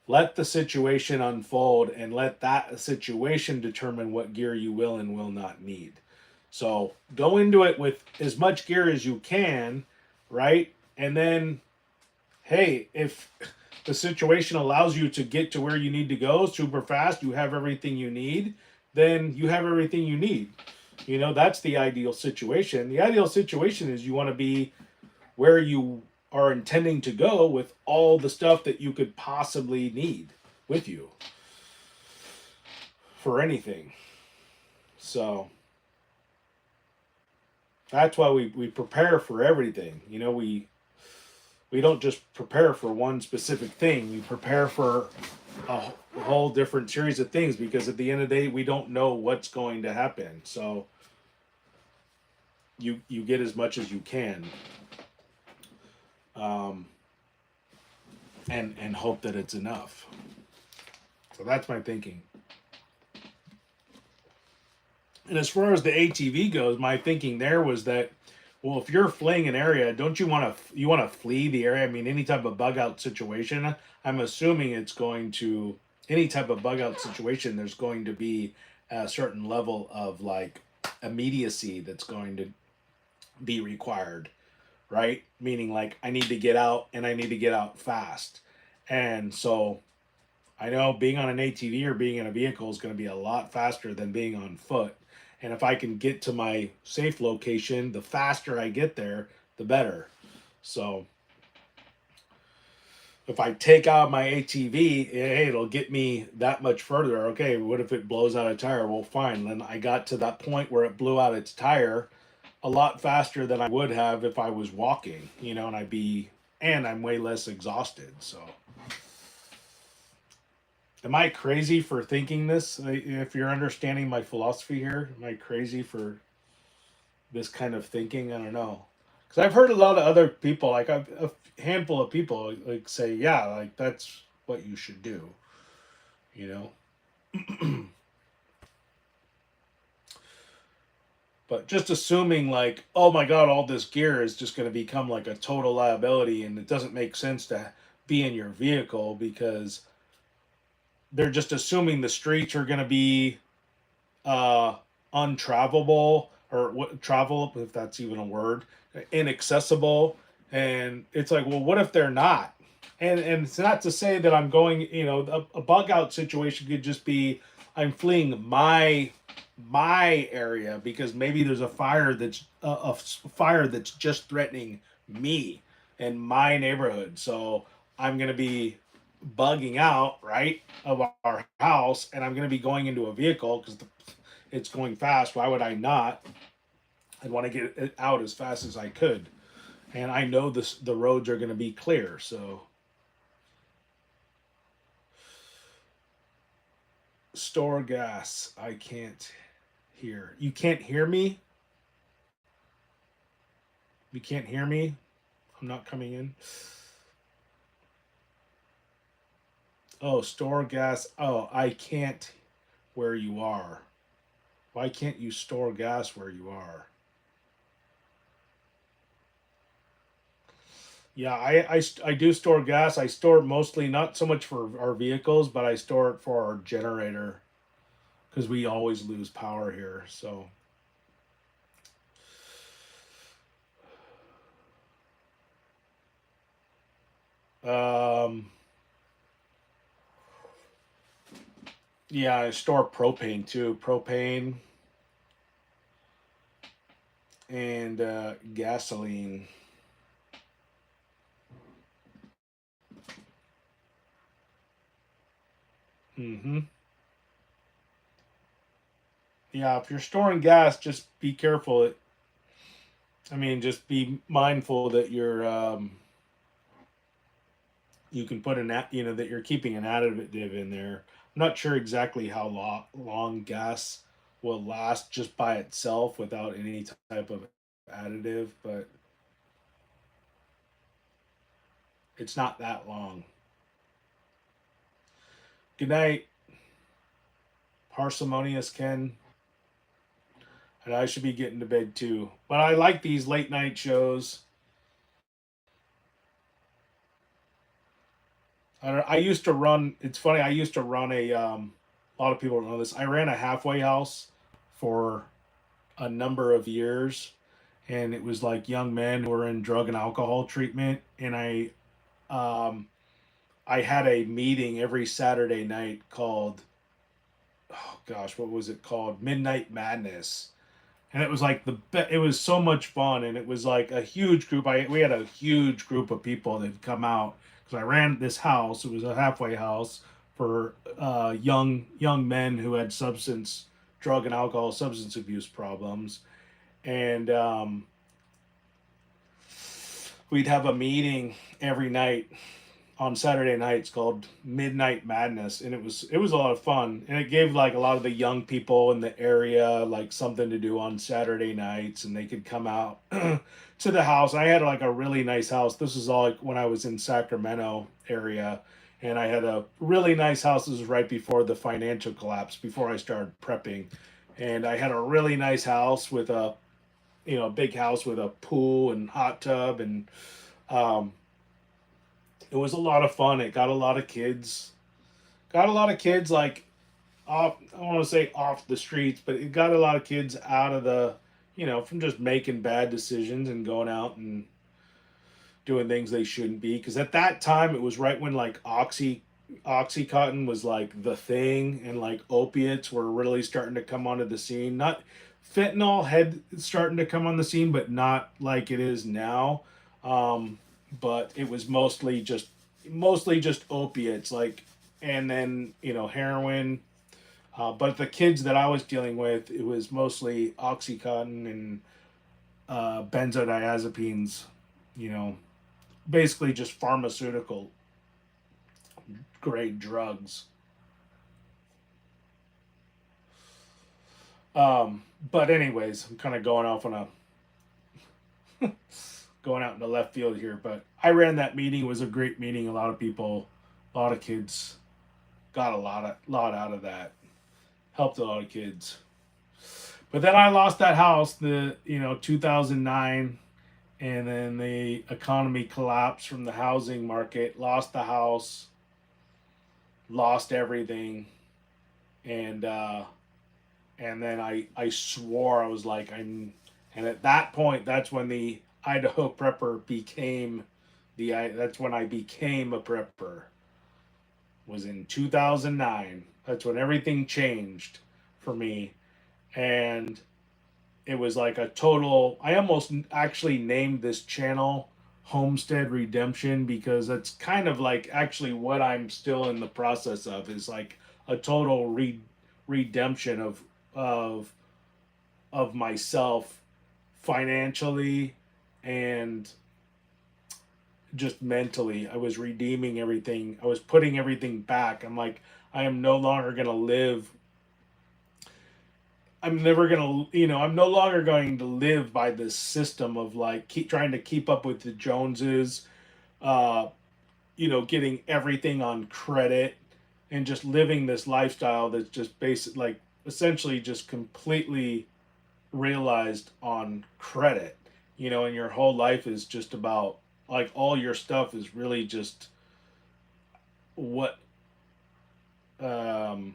Speaker 1: Let the situation unfold and let that situation determine what gear you will and will not need. So go into it with as much gear as you can, right? And then, hey, if the situation allows you to get to where you need to go super fast, you have everything you need, then you have everything you need. That's the ideal situation. The ideal situation is you want to be where you are intending to go with all the stuff that you could possibly need with you for anything. So that's why we prepare for everything. We don't just prepare for one specific thing. We prepare for a whole different series of things because at the end of the day, we don't know what's going to happen. So you get as much as you can, and hope that it's enough. So that's my thinking. And as far as the ATV goes, my thinking there was that, well, if you're fleeing an area, don't you want to flee the area? I mean, any type of bug out situation, I'm assuming any type of bug out situation, there's going to be a certain level of like immediacy that's going to be required, right? Meaning like I need to get out and I need to get out fast. And so I know being on an ATV or being in a vehicle is going to be a lot faster than being on foot. And if I can get to my safe location, the faster I get there, the better. So if I take out my ATV, hey, it'll get me that much further. Okay, what if it blows out a tire? Well, fine. Then I got to that point where it blew out its tire a lot faster than I would have if I was walking, and I'm way less exhausted. So, am I crazy for thinking this? If you're understanding my philosophy here, am I crazy for this kind of thinking? I don't know. Because I've heard a lot of other people, like a handful of people, like say, yeah, like that's what you should do, you know? But just assuming like, oh my God, all this gear is just going to become like a total liability and it doesn't make sense to be in your vehicle because they're just assuming the streets are going to be uh, untravelable or what travel, if that's even a word, inaccessible. And it's like, well, what if they're not? And it's not to say that I'm going, a bug out situation could just be I'm fleeing my area because maybe there's a fire a fire that's just threatening me in my neighborhood. So I'm gonna be bugging out right of our house, and I'm gonna be going into a vehicle because it's going fast. Why would I not? I'd want to get it out as fast as I could, and I know the roads are gonna be clear. So store gas. I can't hear. You can't hear me? You can't hear me? I'm not coming in. Oh, store gas. Oh, I can't where you are. Why can't you store gas where you are? Yeah, I do store gas. I store it mostly not so much for our vehicles, but I store it for our generator because we always lose power here. So, um, yeah, I store propane too. Propane and gasoline. Mm-hmm. Yeah, if you're storing gas, just be careful. Just be mindful that you can put that you're keeping an additive in there. I'm not sure exactly how long gas will last just by itself without any type of additive, but it's not that long. Good night, parsimonious Ken. And I should be getting to bed too. But I like these late night shows. I used to run. It's funny. I used to run a lot of people don't know this. I ran a halfway house for a number of years, and it was like young men who were in drug and alcohol treatment. And um, I had a meeting every Saturday night called, oh gosh, what was it called? Midnight Madness. And it was like it was so much fun, and it was like a huge group. We had a huge group of people that come out because I ran this house. It was a halfway house for young men who had drug and alcohol substance abuse problems, and we'd have a meeting every night on Saturday nights called Midnight Madness, and it was a lot of fun, and it gave like a lot of the young people in the area like something to do on Saturday nights, and they could come out to the house. I had like a really nice house. This was all like when I was in Sacramento area, and I had a really nice house. This was right before the financial collapse, before I started prepping, and I had a really nice house with a big house with a pool and hot tub and um, it was a lot of fun. It got a lot of kids. Got a lot of kids like off, I want to say off the streets, but it got a lot of kids out of the, from just making bad decisions and going out and doing things they shouldn't be. Because at that time, it was right when like Oxycontin was like the thing, and like opiates were really starting to come onto the scene. Not fentanyl had starting to come on the scene, but not like it is now. But it was mostly just opiates, like, and then heroin. But the kids that I was dealing with, it was mostly Oxycontin and benzodiazepines. You know, basically just pharmaceutical grade drugs. But anyways, I'm kind of going off on a going out in the left field here. But I ran that meeting. It was a great meeting. A lot of people, a lot of kids got a lot out of that. Helped a lot of kids. But then I lost that house, 2009, and then the economy collapsed from the housing market. Lost the house, lost everything, and then I swore, I was like, and at that point, that's when the Idaho Prepper became that's when I became a prepper. Was in 2009. That's when everything changed for me, and it was like a total. I almost actually named this channel Homestead Redemption, because that's kind of like actually what I'm still in the process of, is like a total redemption of of myself, financially and just mentally. I was redeeming everything. I was putting everything back. I'm like, I am no longer going to live. I'm never going to, I'm no longer going to live by this system of like trying to keep up with the Joneses, uh, getting everything on credit and just living this lifestyle that's just basic, like essentially just completely realized on credit, and your whole life is just about, like, all your stuff is really just what, um,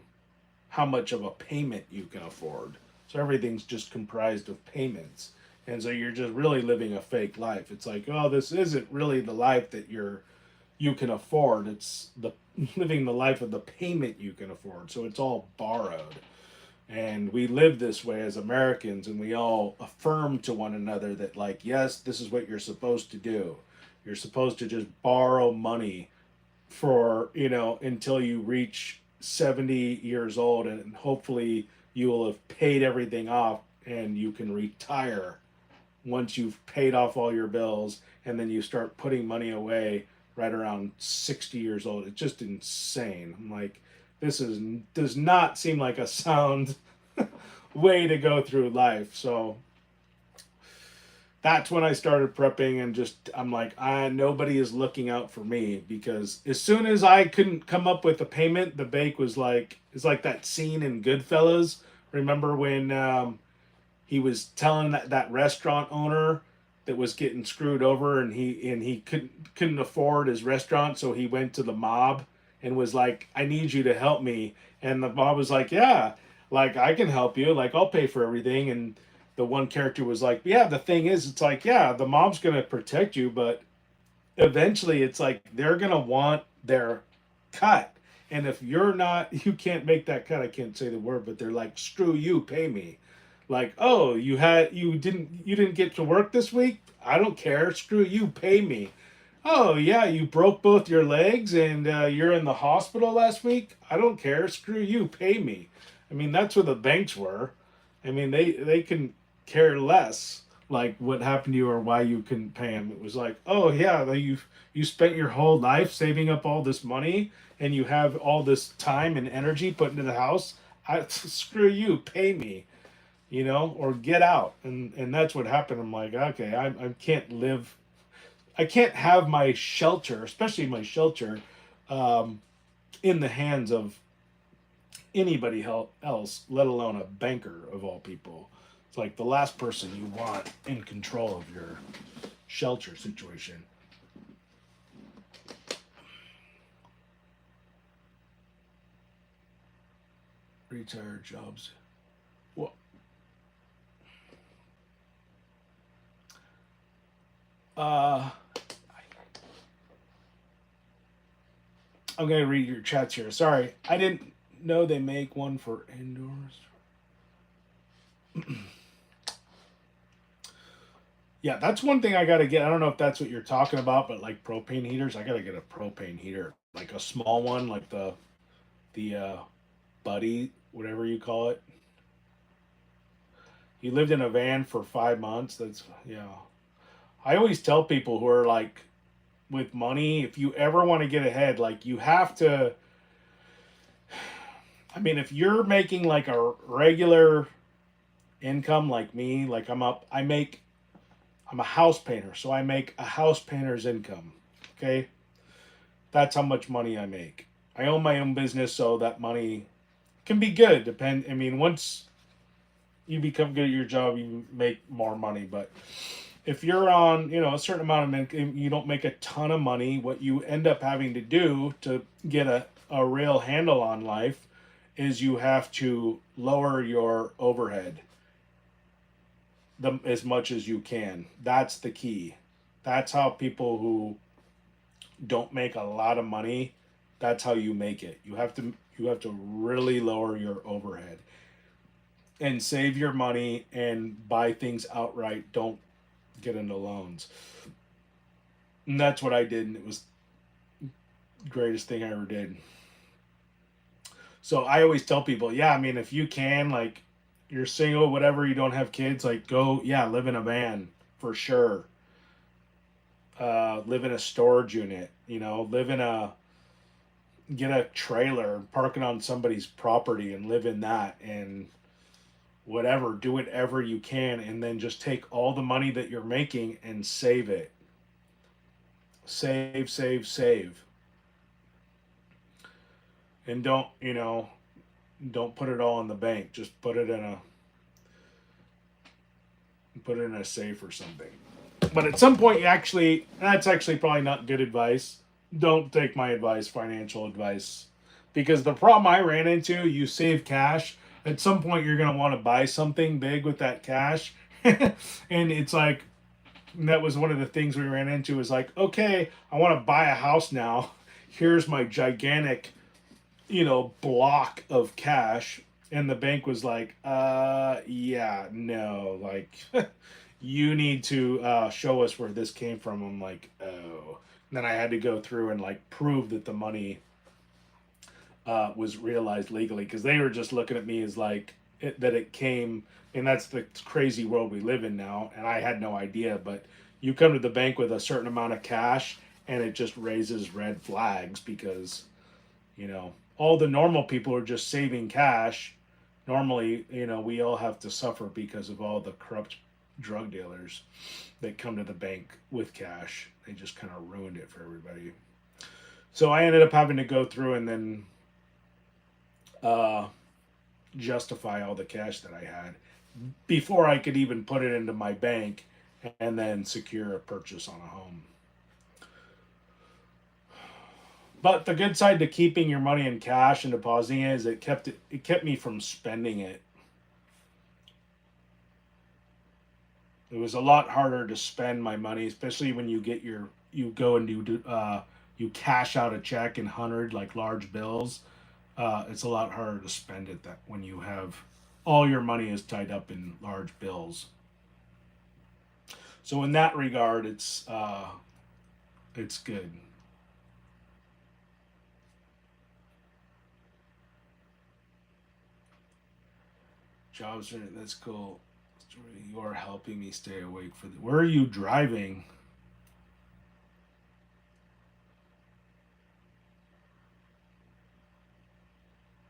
Speaker 1: how much of a payment you can afford. So everything's just comprised of payments. And so you're just really living a fake life. It's like, oh, this isn't really the life that you can afford. It's the living the life of the payment you can afford. So it's all borrowed. And we live this way as Americans, and we all affirm to one another that, like, yes, this is what you're supposed to do. You're supposed to just borrow money for, until you reach 70 years old, and hopefully you will have paid everything off and you can retire once you've paid off all your bills, and then you start putting money away right around 60 years old. It's just insane. I'm like, does not seem like a sound way to go through life. So that's when I started prepping, and just I'm like, nobody is looking out for me, because as soon as I couldn't come up with a payment, the bank was like, it's like that scene in Goodfellas. Remember when he was telling that restaurant owner that was getting screwed over, and he couldn't afford his restaurant, so he went to the mob and was like, I need you to help me. And the mob was like, yeah, like, I can help you, like, I'll pay for everything. And the one character was like, yeah, the thing is, it's like, yeah, the mob's gonna protect you, but eventually it's like they're gonna want their cut. And if you can't make that cut, I can't say the word, but they're like, screw you, pay me. Like, oh, you didn't get to work this week? I don't care. Screw you, pay me. Oh yeah, you broke both your legs and you're in the hospital last week? I don't care. Screw you, pay me. I mean, that's what the banks were. I mean, they can care less, like, what happened to you or why you couldn't pay them. It was like, oh yeah, you spent your whole life saving up all this money, and you have all this time and energy put into the house. Screw you, pay me, or get out. And that's what happened. I'm like, okay, I can't live. I can't have my shelter, especially my shelter, um, in the hands of anybody else, let alone a banker of all people. It's like the last person you want in control of your shelter situation. retired jobs. Well, I'm gonna read your chats here. Sorry, I didn't know they make one for indoors. Yeah, that's one thing I gotta get. I don't know if that's what you're talking about, but like propane heaters, I gotta get a propane heater, like a small one, like the buddy, whatever you call it. You lived in a van for 5 months. That's yeah. I always tell people who are like with money, if you ever want to get ahead, like you have to. I mean, if you're making like a regular income like me, like I'm a house painter, so I make a house painter's income. Okay, that's how much money I make. I own my own business, so that money can be good. I mean, once you become good at your job, you make more money. But if you're on, a certain amount of income, you don't make a ton of money. What you end up having to do to get a real handle on life is you have to lower your overhead as much as you can. That's the key. That's how people who don't make a lot of money, that's how you make it. You have to really lower your overhead and save your money and buy things outright. Don't get into loans. And that's what I did, and it was the greatest thing I ever did. So I always tell people, yeah, I mean, if you can, like, you're single, whatever, you don't have kids, like, go, yeah, live in a van for sure. Live in a storage unit, get a trailer, park it on somebody's property and live in that, and whatever, do whatever you can, and then just take all the money that you're making and save it. Save, save, save. And don't put it all in the bank. Just put it in a safe or something. But at some point, that's actually probably not good advice. Don't take my advice, financial advice, because the problem I ran into, you save cash. At some point, you're gonna want to buy something big with that cash, and it's like that was one of the things we ran into. Is like, okay, I want to buy a house now. Here's my gigantic, block of cash. And the bank was like, yeah, no, like, you need to show us where this came from. I'm like, oh. And then I had to go through and like prove that the money was realized legally, because they were just looking at me as like that it came. And that's the crazy world we live in now. And I had no idea, but you come to the bank with a certain amount of cash and it just raises red flags because, all the normal people are just saving cash. Normally, we all have to suffer because of all the corrupt drug dealers that come to the bank with cash. They just kind of ruined it for everybody. So I ended up having to go through and then justify all the cash that I had before I could even put it into my bank and then secure a purchase on a home. But the good side to keeping your money in cash and depositing it is it kept me from spending it. It was a lot harder to spend my money, especially when you go and you cash out a check in 100 like large bills. It's a lot harder to spend it that when you have all your money is tied up in large bills. So in that regard, it's good. Jobs are that's cool. You are helping me stay awake for the. Where are you driving?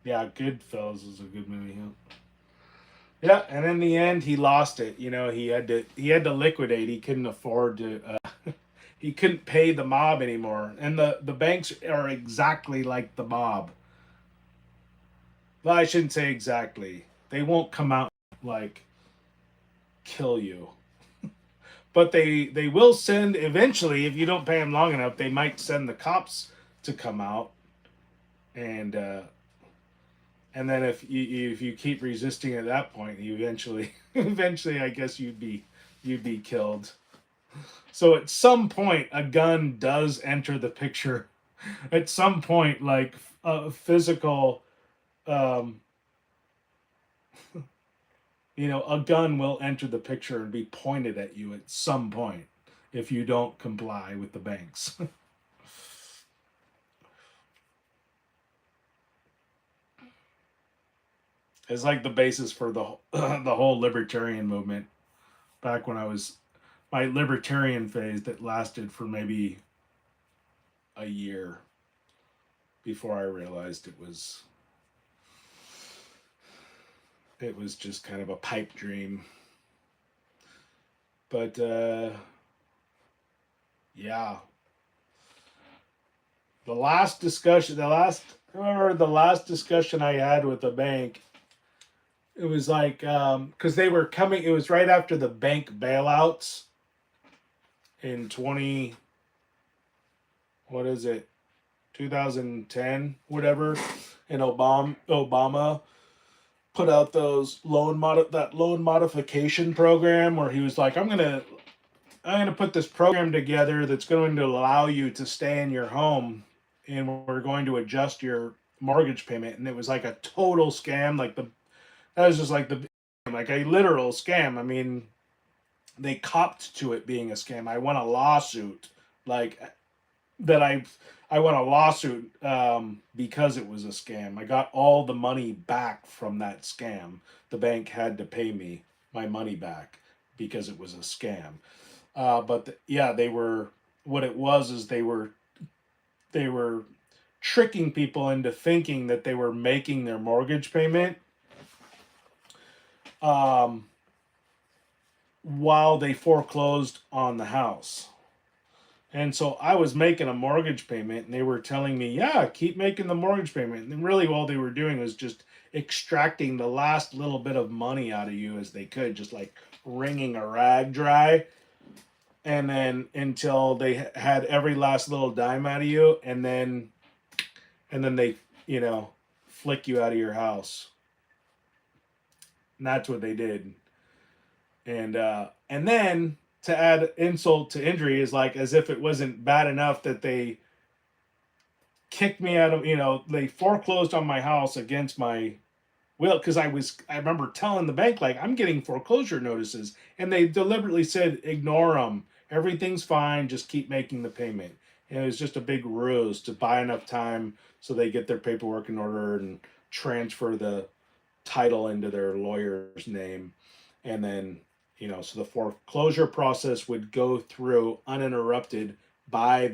Speaker 1: Yeah, Goodfellas is a good movie. Yeah. Yeah, and in the end, he lost it. He had to liquidate. He couldn't afford to. He couldn't pay the mob anymore, and the banks are exactly like the mob. Well, I shouldn't say exactly. They won't come out like kill you, but they will send eventually. If you don't pay them long enough, they might send the cops to come out and And then if you keep resisting at that point, you eventually I guess you'd be killed. So at some point, a gun does enter the picture. At some point, like a physical, um, a gun will enter the picture and be pointed at you at some point if you don't comply with the banks. It's like the basis for the whole libertarian movement. Back when I was my libertarian phase that lasted for maybe a year before I realized it was just kind of a pipe dream. But yeah, the last discussion I had with the bank, it was like because they were coming. It was right after the bank bailouts in 20. What is it? 2010, whatever, and Obama put out that loan modification program where he was like, I'm gonna put this program together that's going to allow you to stay in your home, and we're going to adjust your mortgage payment. And it was like a total scam. That was just like a literal scam. I mean, they copped to it being a scam. I won a lawsuit, like that I won a lawsuit because it was a scam. I got all the money back from that scam. The bank had to pay me my money back because it was a scam. Yeah, they were. What it was is they were tricking people into thinking that they were making their mortgage payment while they foreclosed on the house. And so I was making a mortgage payment, and they were telling me, yeah, keep making the mortgage payment. And really, all they were doing was just extracting the last little bit of money out of you as they could, just like wringing a rag dry. And then until they had every last little dime out of you, and then they, flick you out of your house. And that's what they did. And then to add insult to injury is like as if it wasn't bad enough that they kicked me out of, they foreclosed on my house against my will, because I remember telling the bank, like, I'm getting foreclosure notices, and they deliberately said ignore them, everything's fine, just keep making the payment. And it was just a big ruse to buy enough time so they get their paperwork in order and transfer the title into their lawyer's name. And then, so the foreclosure process would go through uninterrupted by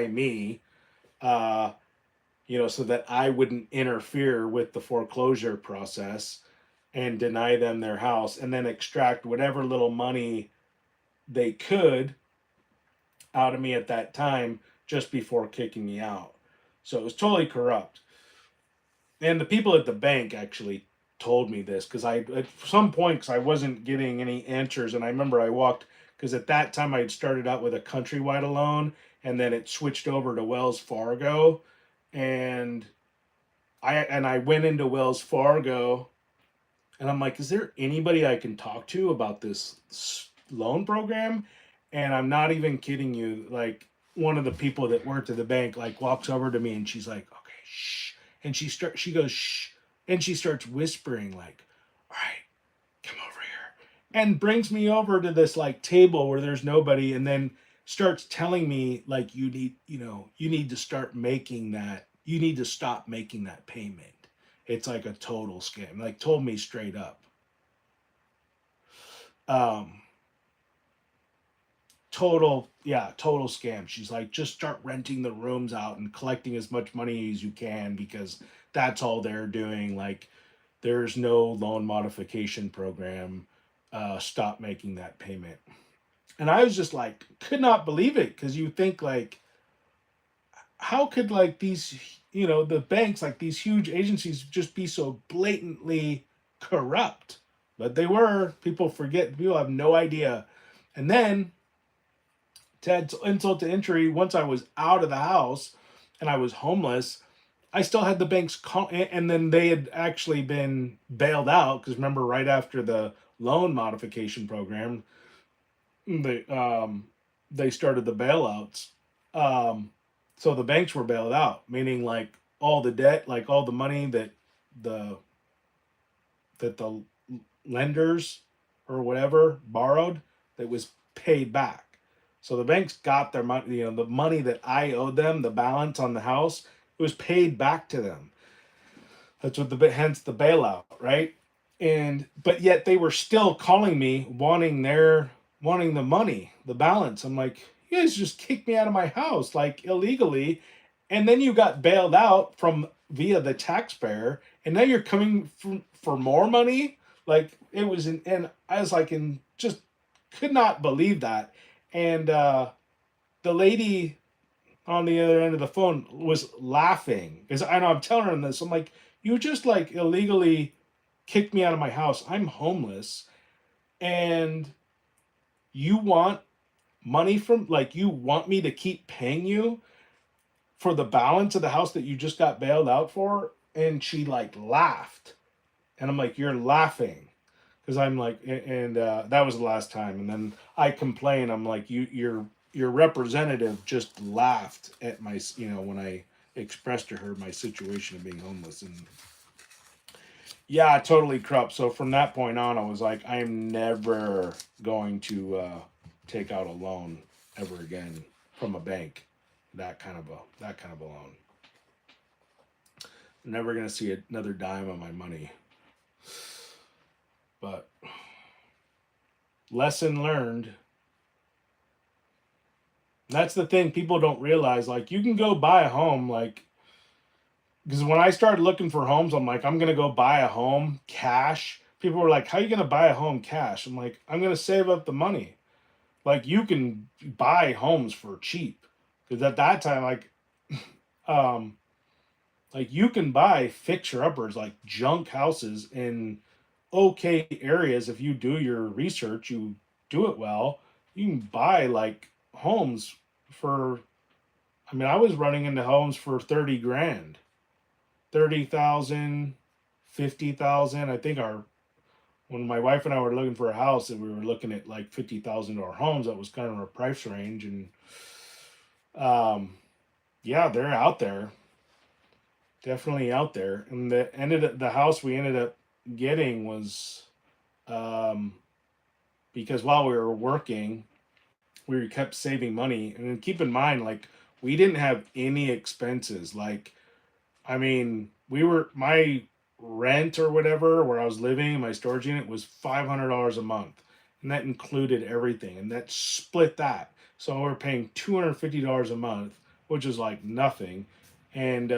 Speaker 1: me, so that I wouldn't interfere with the foreclosure process and deny them their house, and then extract whatever little money they could out of me at that time just before kicking me out. So it was totally corrupt. And the people at the bank actually told me this, because at some point, because I wasn't getting any answers, and I remember I walked, because at that time I had started out with a Countrywide loan, and then it switched over to Wells Fargo, and I went into Wells Fargo, and I'm like, is there anybody I can talk to about this loan program? And I'm not even kidding you. Like, one of the people that worked at the bank like walks over to me, and she's like, okay, shh. And she goes, shh. And she starts whispering like, all right, come over here. And brings me over to this like table where there's nobody, and then starts telling me like, you need to start making that, you need to stop making that payment. It's like a total scam. Like, told me straight up. Total scam. She's like, just start renting the rooms out and collecting as much money as you can, because that's all they're doing. Like, there's no loan modification program. Stop making that payment. And I was just like, could not believe it, because you think like, how could like these, the banks, like these huge agencies, just be so blatantly corrupt? But they were. People forget. People have no idea. And then, to add insult to injury, once I was out of the house and I was homeless, I still had the banks call, and then they had actually been bailed out because remember, right after the loan modification program, they they started the bailouts. Um, so the banks were bailed out, meaning like all the debt, like all the money the the lenders or whatever borrowed, that was paid back. So the banks got their money, the money that I owed them, the balance on the house, it was paid back to them. That's what hence the bailout, right? And but yet they were still calling me wanting the money, the balance. I'm like, you guys just kicked me out of my house like illegally, and then you got bailed out from via the taxpayer, and now you're coming for more money. Like it was, and I was like, and just could not believe that. And the lady on the other end of the phone was laughing because I know I'm telling her this. I'm like, you just like illegally kicked me out of my house. I'm homeless, and you want money from like you want me to keep paying you for the balance of the house that you just got bailed out for? And she like laughed, and I'm like, you're laughing because I'm like, and that was the last time. And then I complain. I'm like, your representative just laughed at my, when I expressed to her my situation of being homeless. And yeah, totally corrupt. So from that point on, I was like, I'm never going to take out a loan ever again from a bank. That kind of a loan. Never gonna see another dime of my money. But lesson learned. That's the thing people don't realize. Like you can go buy a home, like because when I started looking for homes, I'm like, I'm gonna go buy a home cash. People were like, how are you gonna buy a home cash? I'm like, I'm gonna save up the money. Like you can buy homes for cheap. Because at that time, um, like you can buy fixer uppers, like junk houses in okay areas. If you do your research, you do it well, you can buy like homes for, I mean, I was running into homes for 30 grand, 30,000, 50,000. I think when my wife and I were looking for a house and we were looking at like $50,000 homes, that was kind of our price range. And um, yeah, they're out there, definitely out there. And the house we ended up getting was um, because while we were working, we kept saving money. And then keep in mind, like we didn't have any expenses. Like, I mean, my rent or whatever where I was living, my storage unit was $500 a month, and that included everything, and that split that. So we're paying $250 a month, which is like nothing, and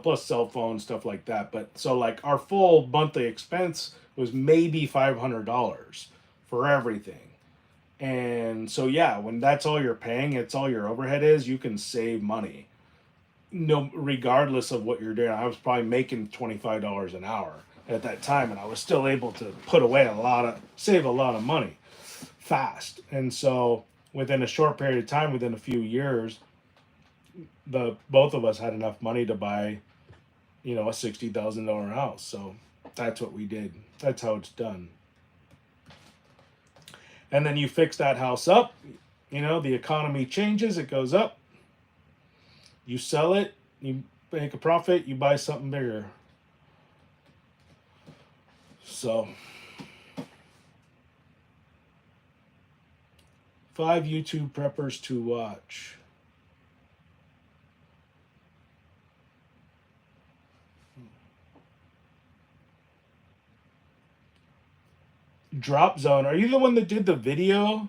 Speaker 1: plus cell phone stuff like that. But so like our full monthly expense was maybe $500 for everything. And so yeah, when that's all you're paying, it's all your overhead is, you can save money. No, regardless of what you're doing. I was probably making $25 an hour at that time, and I was still able to save a lot of money fast. And so within a short period of time, within a few years, the both of us had enough money to buy, a $60,000 house. So that's what we did. That's how it's done. And then you fix that house up, the economy changes, it goes up, you sell it, you make a profit, you buy something bigger. So 5 YouTube preppers to watch. Drop Zone, are you the one that did the video?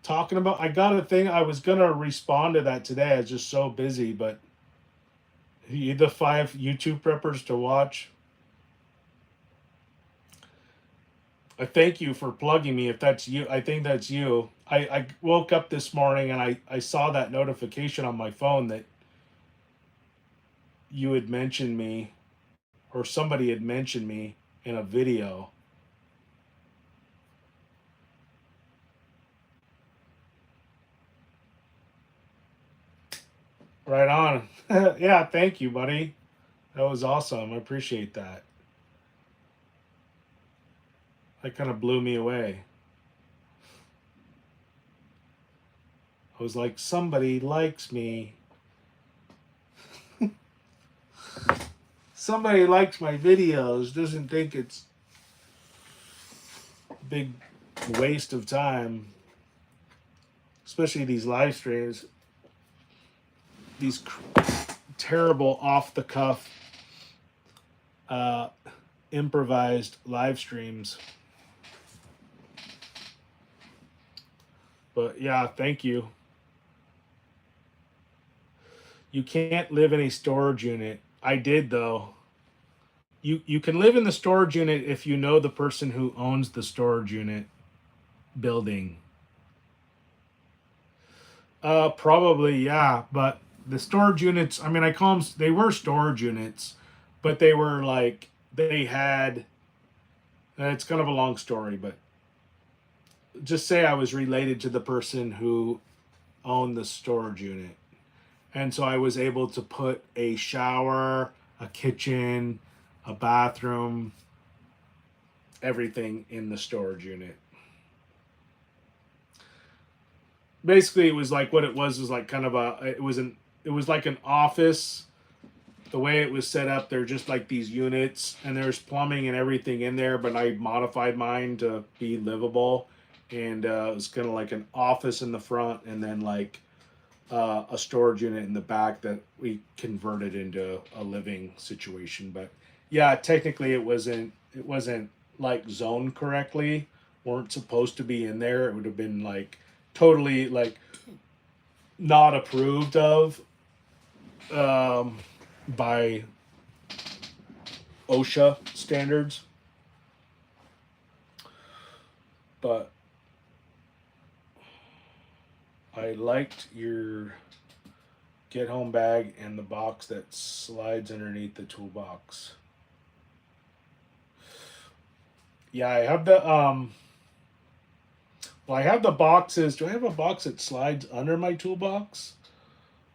Speaker 1: Talking about, I got a thing, I was gonna respond to that today. I was just so busy, but you the 5 YouTube preppers to watch. I thank you for plugging me. If that's you, I think that's you. I woke up this morning and I saw that notification on my phone that you had mentioned me, or somebody had mentioned me in a video. Right on. Yeah, thank you, buddy. That was awesome. I appreciate that. That kind of blew me away. I was like, somebody likes me. Somebody likes my videos, doesn't think it's a big waste of time, especially these live streams, these terrible off the cuff improvised live streams. But yeah, thank you. You can't live in a storage unit. I did though. You can live in the storage unit if you know the person who owns the storage unit building. Probably, yeah. But the storage units, I mean, I call them, they were storage units, but they were like, they had, it's kind of a long story, but just say I was related to the person who owned the storage unit. And so I was able to put a shower, a kitchen, a bathroom, everything in the storage unit. Basically, it was like what it was like kind of it was like an office. The way it was set up, they're just like these units, and there's plumbing and everything in there, but I modified mine to be livable. And it was kind of like an office in the front, and then like a storage unit in the back that we converted into a living situation. But yeah, technically it wasn't like zoned correctly. Weren't supposed to be in there. It would have been like totally like not approved of by OSHA standards. But I liked your get home bag and the box that slides underneath the toolbox. Yeah, I have the well, I have the boxes. Do I have a box that slides under my toolbox?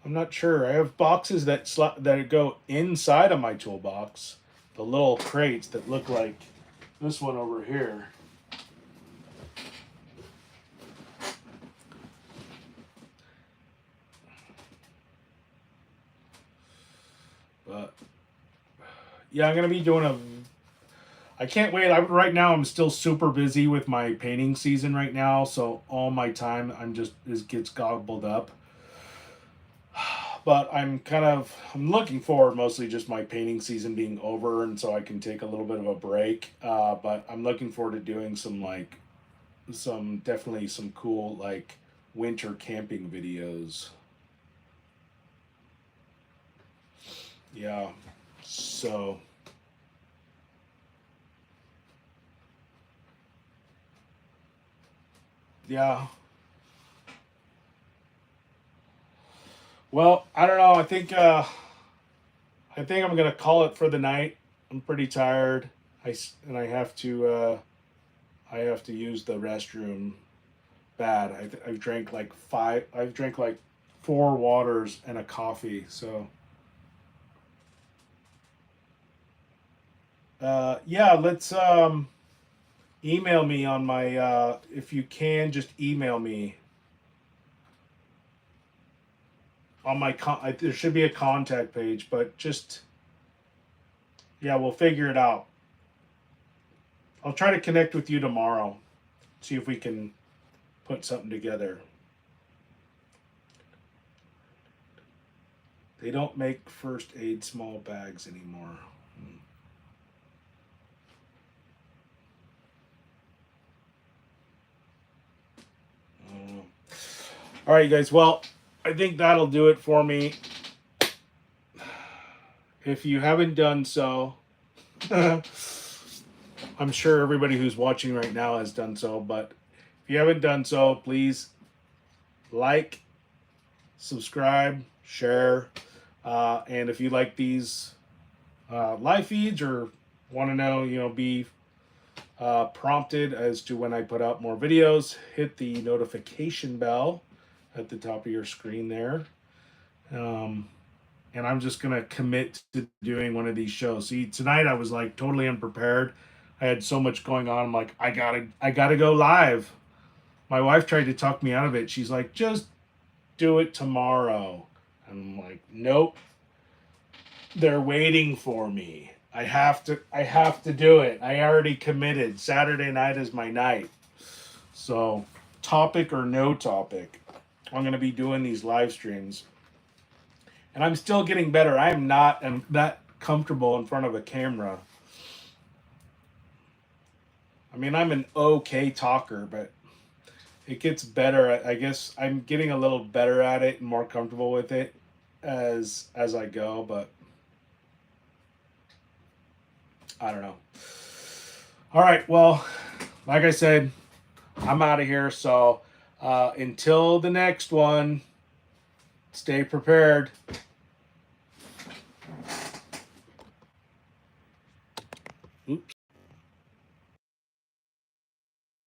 Speaker 1: I'm not sure. I have boxes that that go inside of my toolbox. The little crates that look like this one over here. But yeah, I'm gonna be doing a. I can't wait. Right now I'm still super busy with my painting season right now, so all my time gets gobbled up. But I'm looking forward mostly just my painting season being over, and so I can take a little bit of a break. But I'm looking forward to doing definitely some cool like winter camping videos. Yeah. So yeah. Well, I don't know. I think I'm gonna call it for the night. I'm pretty tired. And I have to use the restroom bad. I've drank like five. I've drank like four waters and a coffee. So yeah, let's email me on my if you can just email me on my there should be a contact page, but just yeah, we'll figure it out. I'll try to connect with you tomorrow. See if we can put something together. They don't make first aid small bags anymore. All right, guys. Well, I think that'll do it for me. If you haven't done so, I'm sure everybody who's watching right now has done so, but if you haven't done so, please like, subscribe, share, and if you like these live feeds or want to know, be prompted as to when I put out more videos, hit the notification bell at the top of your screen there. And I'm just gonna commit to doing one of these shows. See, tonight I was like totally unprepared. I had so much going on. I'm like, I gotta go live. My wife tried to talk me out of it. She's like, just do it tomorrow. I'm like, nope. They're waiting for me. I have to do it. I already committed. Saturday night is my night. So, topic or no topic, I'm going to be doing these live streams. And I'm still getting better. I am not that comfortable in front of a camera. I mean, I'm an okay talker, but it gets better. I guess I'm getting a little better at it and more comfortable with it as I go, but I don't know. All right, well, like I said, I'm out of here. So until the next one, stay prepared.